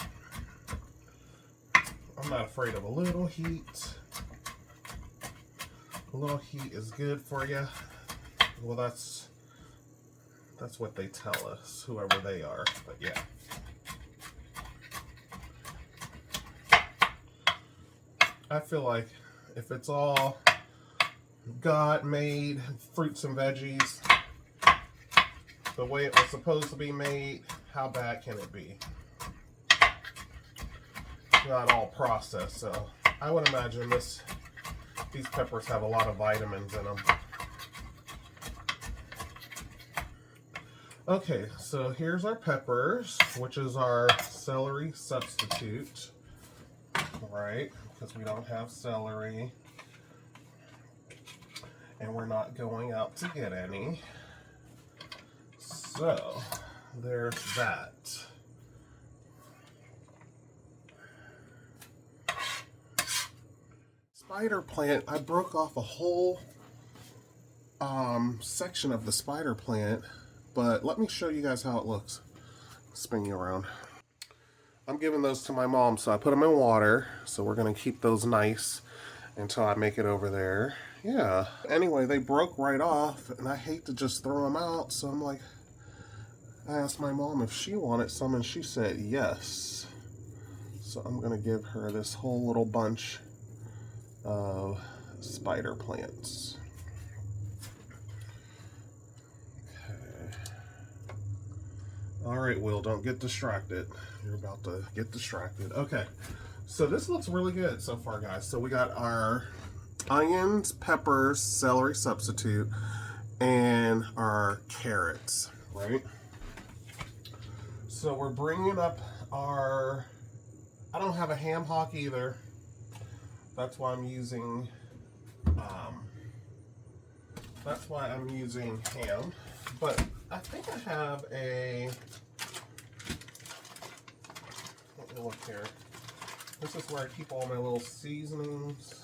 I'm not afraid of a little heat. A little heat is good for you. Well, that's what they tell us, whoever they are, but yeah. I feel like if it's all God-made fruits and veggies, the way it was supposed to be made, how bad can it be? Not all processed, so I would imagine these peppers have a lot of vitamins in them. Okay, so here's our peppers, which is our celery substitute, right? Because we don't have celery, and we're not going out to get any. So, there's that. Spider plant, I broke off a whole section of the spider plant, but let me show you guys how it looks. Spin you around. I'm giving those to my mom, so I put them in water, so we're going to keep those nice until I make it over there. Yeah. Anyway, they broke right off, and I hate to just throw them out, so I'm like, I asked my mom if she wanted some, and she said yes. So I'm going to give her this whole little bunch of spider plants. Okay. Alright, Will, don't get distracted. You're about to get distracted. Okay, so this looks really good so far, guys. So we got our onions, peppers, celery substitute, and our carrots, right? So we're bringing up our, I don't have a ham hock either. That's why I'm using, ham. But I think I have a, let me look here. This is where I keep all my little seasonings.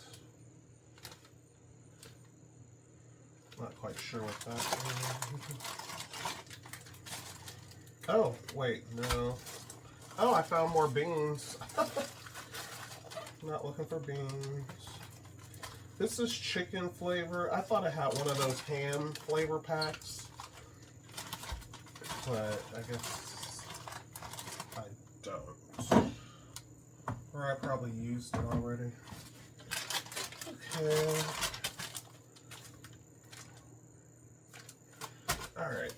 Not quite sure what that is. Oh, wait, no. Oh, I found more beans. Not looking for beans. This is chicken flavor. I thought I had one of those ham flavor packs, but I guess I don't. Or I probably used it already. Okay. right.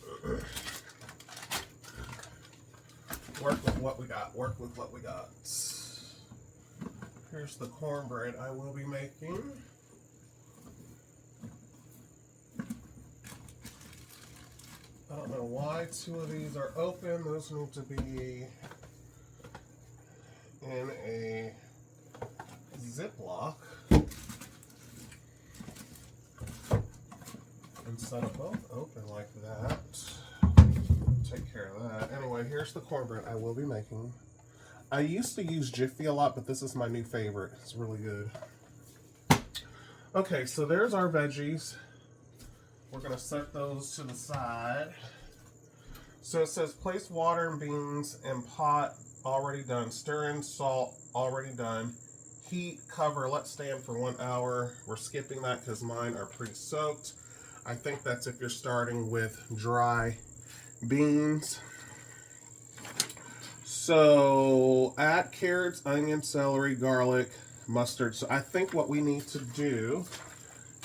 Work with what we got. Work with what we got. Here's the cornbread I will be making. I don't know why two of these are open. Those need to be in a Ziploc instead of both open like that. Take care of that. Anyway, here's the cornbread I will be making. I used to use Jiffy a lot, but this is my new favorite. It's really good. Okay, so there's our veggies. We're going to set those to the side. So it says place water and beans in pot, already done. Stir in salt, already done. Heat, cover, let stand for 1 hour. We're skipping that because mine are pre-soaked. I think that's if you're starting with dry beans. So add carrots, onion, celery, garlic, mustard. So I think what we need to do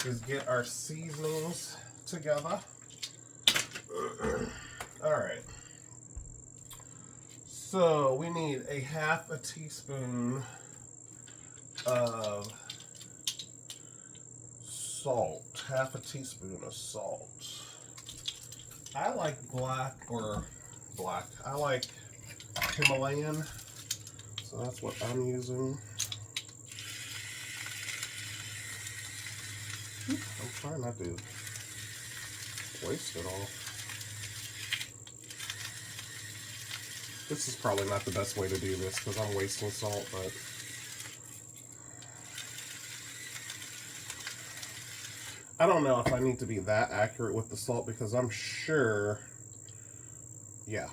is get our seasonings together. All right. So we need a half a teaspoon of salt. Half a teaspoon of salt. I like black. I like Himalayan. So that's what I'm using. I'm trying not to waste it all. This is probably not the best way to do this because I'm wasting salt, but I don't know if I need to be that accurate with the salt because I'm sure, yeah,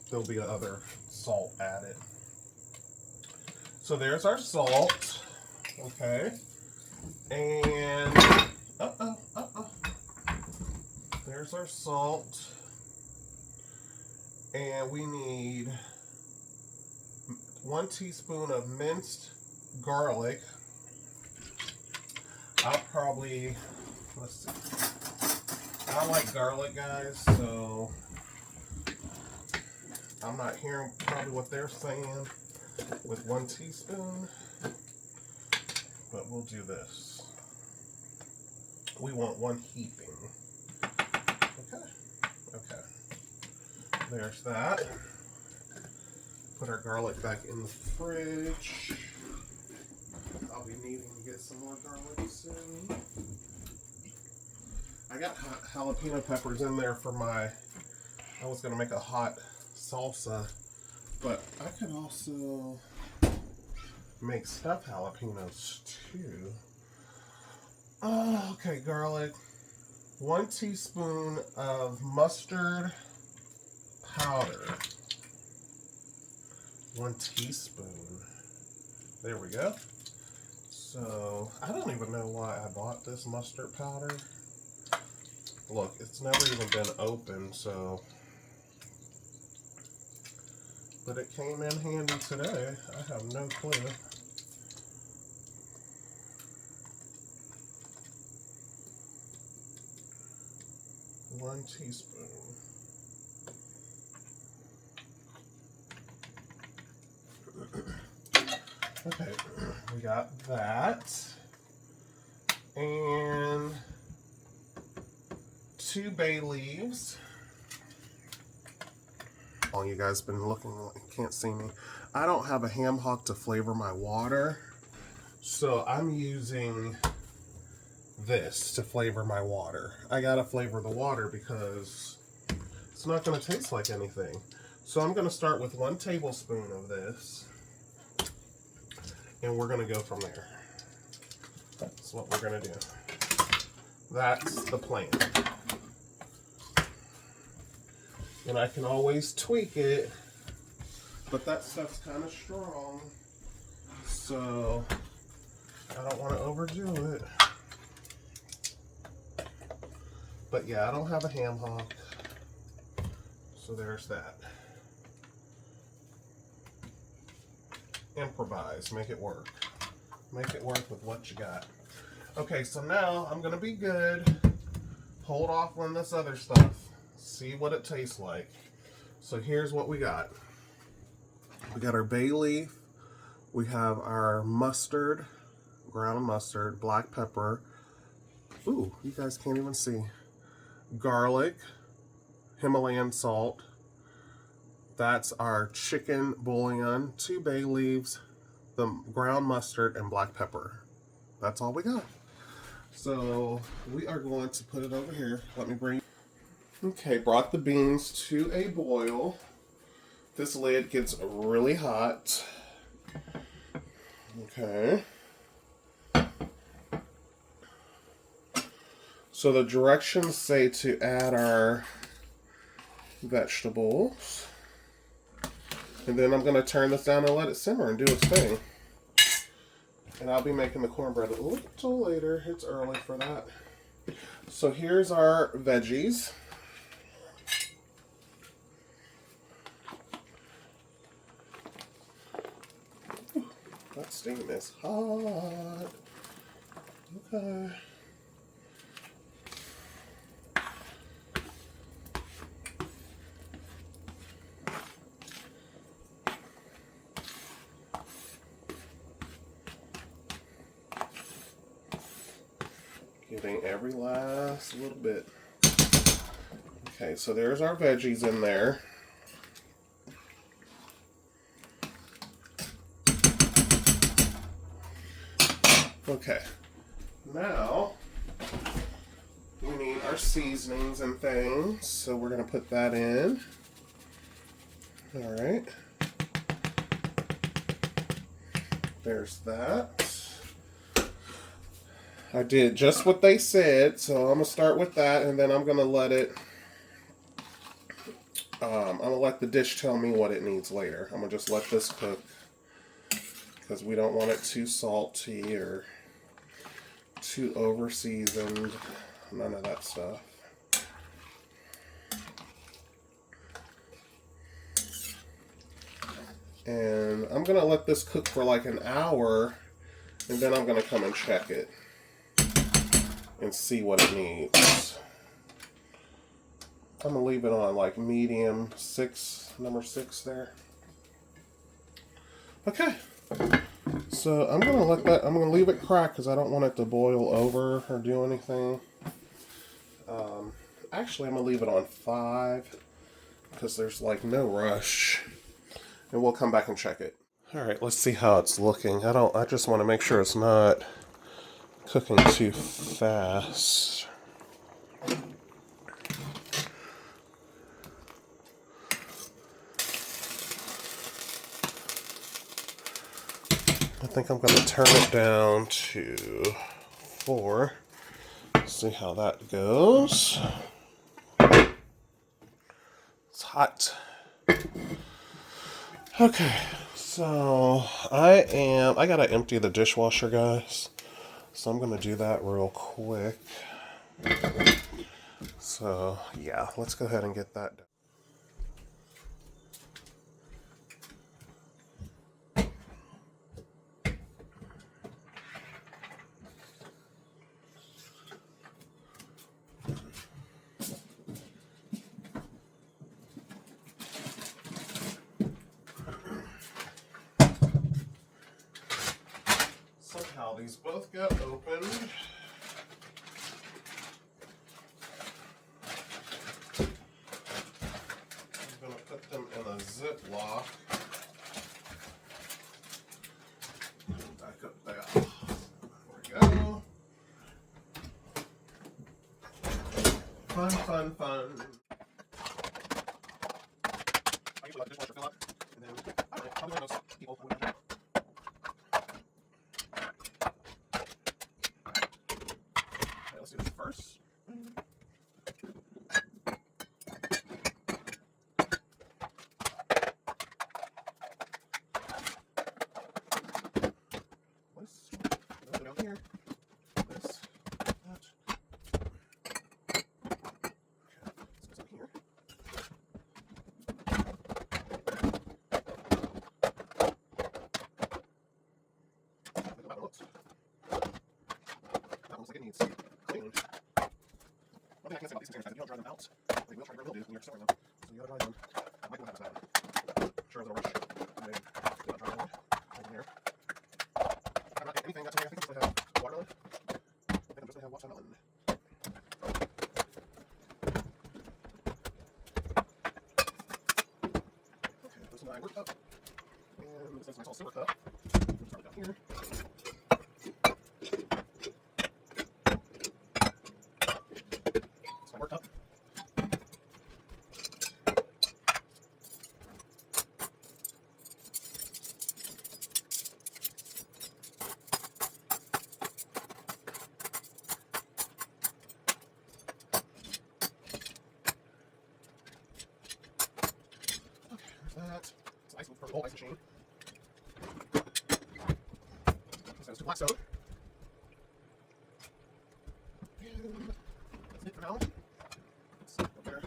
there'll be other salt added. So there's our salt, okay, and there's our salt. And we need 1 teaspoon of minced garlic. I'll probably, let's see. I like garlic, guys, so I'm not hearing probably what they're saying with 1 teaspoon, but we'll do this. We want 1 heaping. Okay. There's that. Put our garlic back in the fridge. I'll be needing to get some more garlic soon. I got jalapeno peppers in there for I was going to make a hot salsa, but I could also make stuffed jalapenos too. Oh, okay, garlic. 1 teaspoon of mustard powder. 1 teaspoon. There we go. So, I don't even know why I bought this mustard powder. Look, it's never even been opened, so. But it came in handy today. I have no clue. One teaspoon. Okay, we got that. And 2 bay leaves. Oh, you guys been looking, you can't see me. I don't have a ham hock to flavor my water, so I'm using this to flavor my water. I gotta flavor the water because it's not gonna taste like anything. So I'm gonna start with 1 tablespoon of this, and we're gonna go from there. That's what we're gonna do. That's the plan. And I can always tweak it, but that stuff's kind of strong, so I don't want to overdo it. But yeah, I don't have a ham hock, so there's that. Improvise, make it work. Make it work with what you got. Okay, so now I'm gonna be good. Hold off on this other stuff see what it tastes like. So here's what we got. We got our bay leaf, we have our mustard, ground mustard, black pepper, ooh, you guys can't even see, garlic, Himalayan salt, that's our chicken bouillon, 2 bay leaves, the ground mustard, and black pepper. That's all we got. So we are going to put it over here. Let me bring. Okay, brought the beans to a boil. This lid gets really hot. Okay. So the directions say to add our vegetables. And then I'm going to turn this down and let it simmer and do its thing. And I'll be making the cornbread a little later. It's early for that. So here's our veggies. That steam is hot. Okay. Getting every last little bit. Okay, so there's our veggies in there. Okay, now we need our seasonings and things, so we're going to put that in. All right. There's that. I did just what they said, so I'm going to start with that, and then I'm going to let it, I'm going to let the dish tell me what it needs later. I'm going to just let this cook, because we don't want it too salty or too over-seasoned, none of that stuff. And I'm going to let this cook for like an hour, and then I'm going to come and check it and see what it needs. I'm going to leave it on like medium 6, number 6 there. Okay. So I'm going to let that, I'm going to leave it crack because I don't want it to boil over or do anything. Actually, I'm going to leave it on 5 because there's like no rush. And we'll come back and check it. All right, let's see how it's looking. I just want to make sure it's not cooking too fast. I think I'm going to turn it down to 4. See how that goes. It's hot. Okay, so I gotta empty the dishwasher, guys. So I'm gonna do that real quick. So yeah, let's go ahead and get that done. Somehow these both got opened. I'm going to put them in a Ziploc. Back up there. There we go. Fun, fun, fun. I usually let the dishwasher fill up, and then, I don't know, probably one of those people who would. Okay, let's do this first. This, go down here. This, that. Okay, let's go down here. That one looks like it needs cleaning. One thing I can say about these containers is that if you don't dry them out, they will try to burn still do when you're sewing them. So you gotta dry them. Might be what happens now. Sure, a little rush. And then get that dry away. Over here. I'm not getting anything. That's okay. I think I'm just gonna have watermelon. I think I'm just gonna have watermelon. Okay, this is my work cup. And this is my silver cup. Start down here. It's my work cup. That. It's ice for the whole ice machine. This goes to black soap. And that's it for now. Let's go there.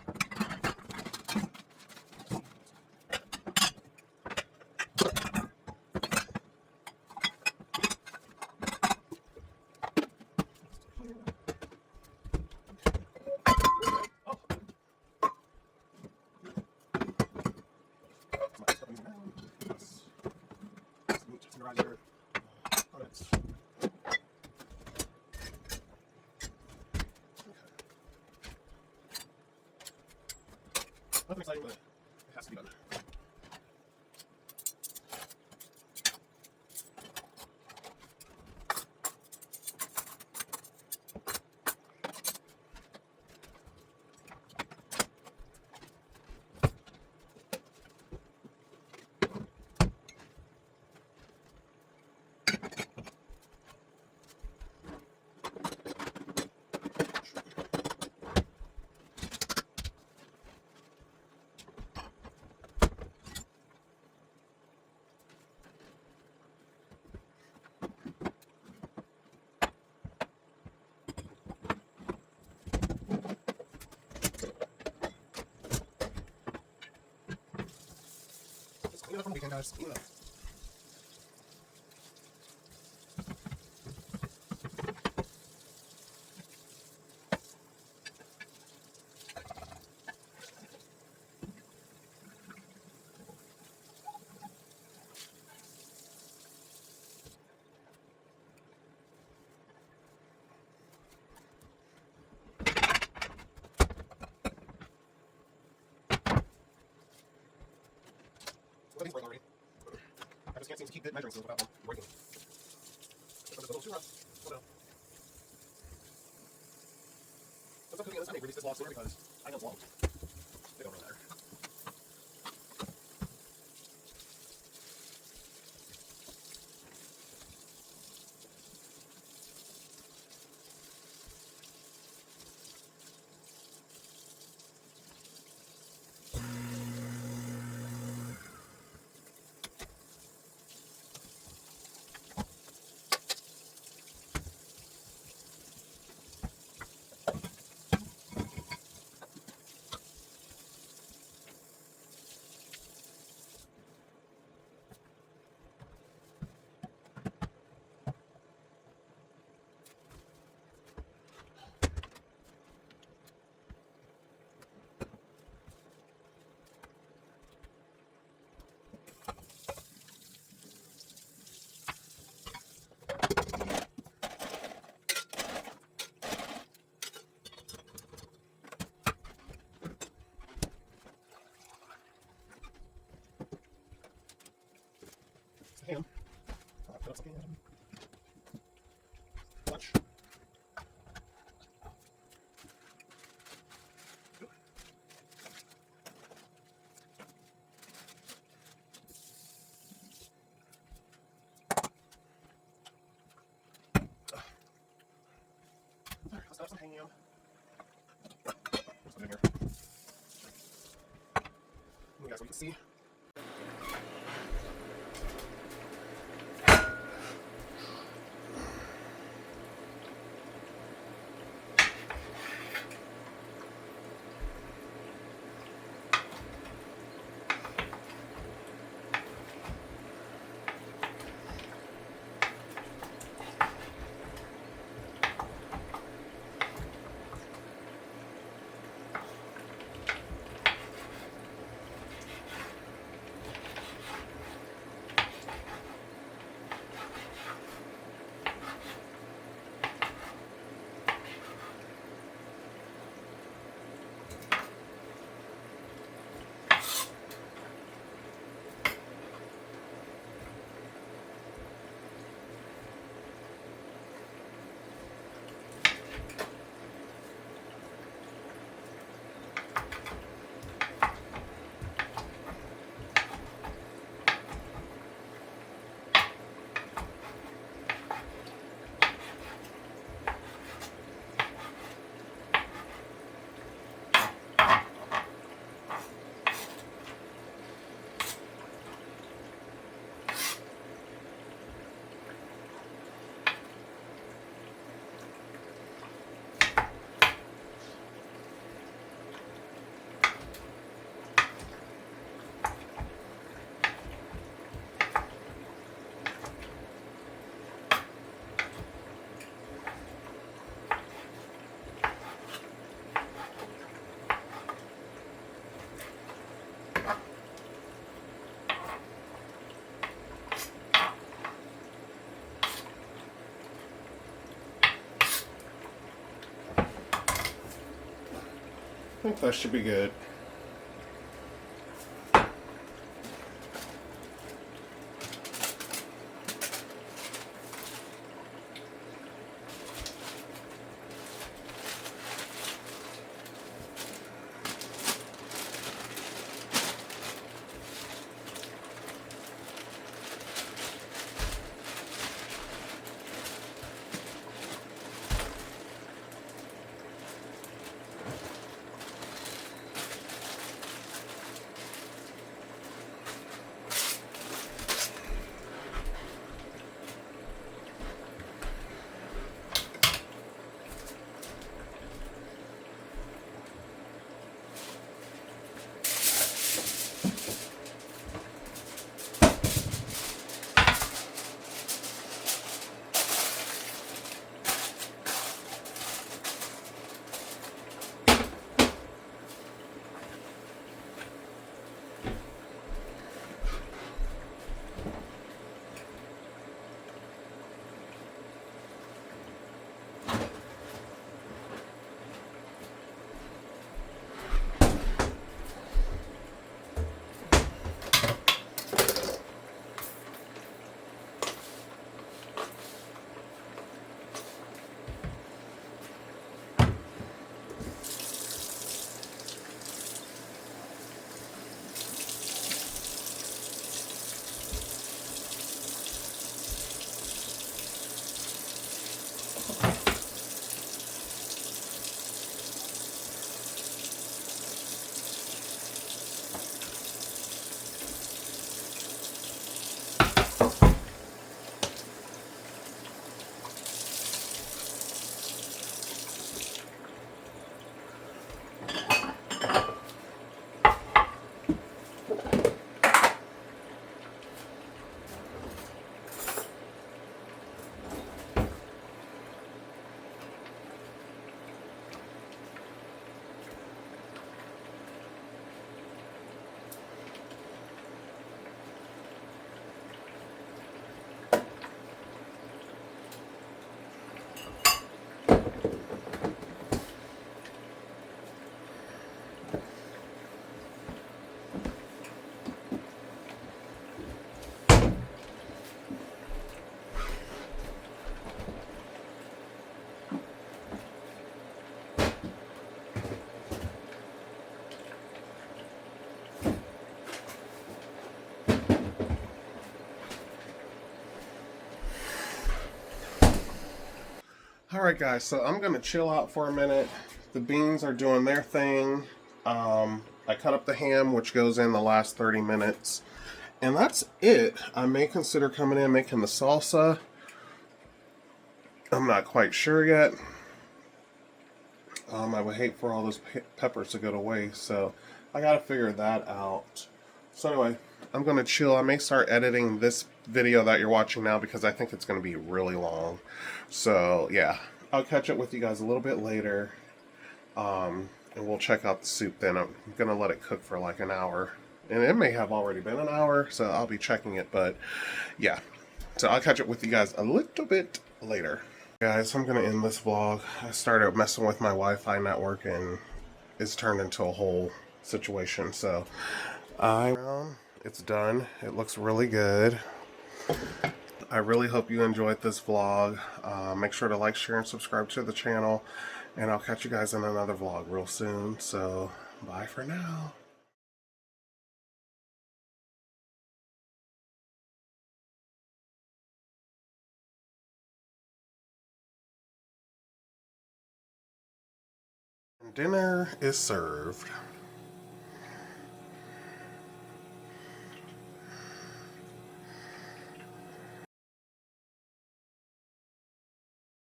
Tenderizer. Nothing exciting, but it has to be done. Clean up from the weekend, guys. Clean up. Things break already. I just can't seem to keep the measuring scales without them breaking. So just a little too rough. Oh no. Since I'm cooking this, I may release this log sooner because I know it's long. They don't really matter. Ham. Put up some ham. Lunch. There, let's have some ham. What's in here? You guys, we can see. think that should be good. Alright guys, so I'm going to chill out for a minute. The beans are doing their thing. I cut up the ham, which goes in the last 30 minutes. And that's it. I may consider coming in making the salsa. I'm not quite sure yet. I would hate for all those peppers to go to waste, so I got to figure that out. So anyway, I'm going to chill. I may start editing this video that you're watching now because I think it's going to be really long. So yeah, I'll catch up with you guys a little bit later. And we'll check out the soup then. I'm going to let it cook for like an hour. And it may have already been an hour, so I'll be checking it. But yeah, so I'll catch up with you guys a little bit later. Guys, I'm going to end this vlog. I started messing with my Wi-Fi network and it's turned into a whole situation. So it's done. It looks really good. I really hope you enjoyed this vlog. Make sure to like, share, and subscribe to the channel. And I'll catch you guys in another vlog real soon. So, bye for now. Dinner is served.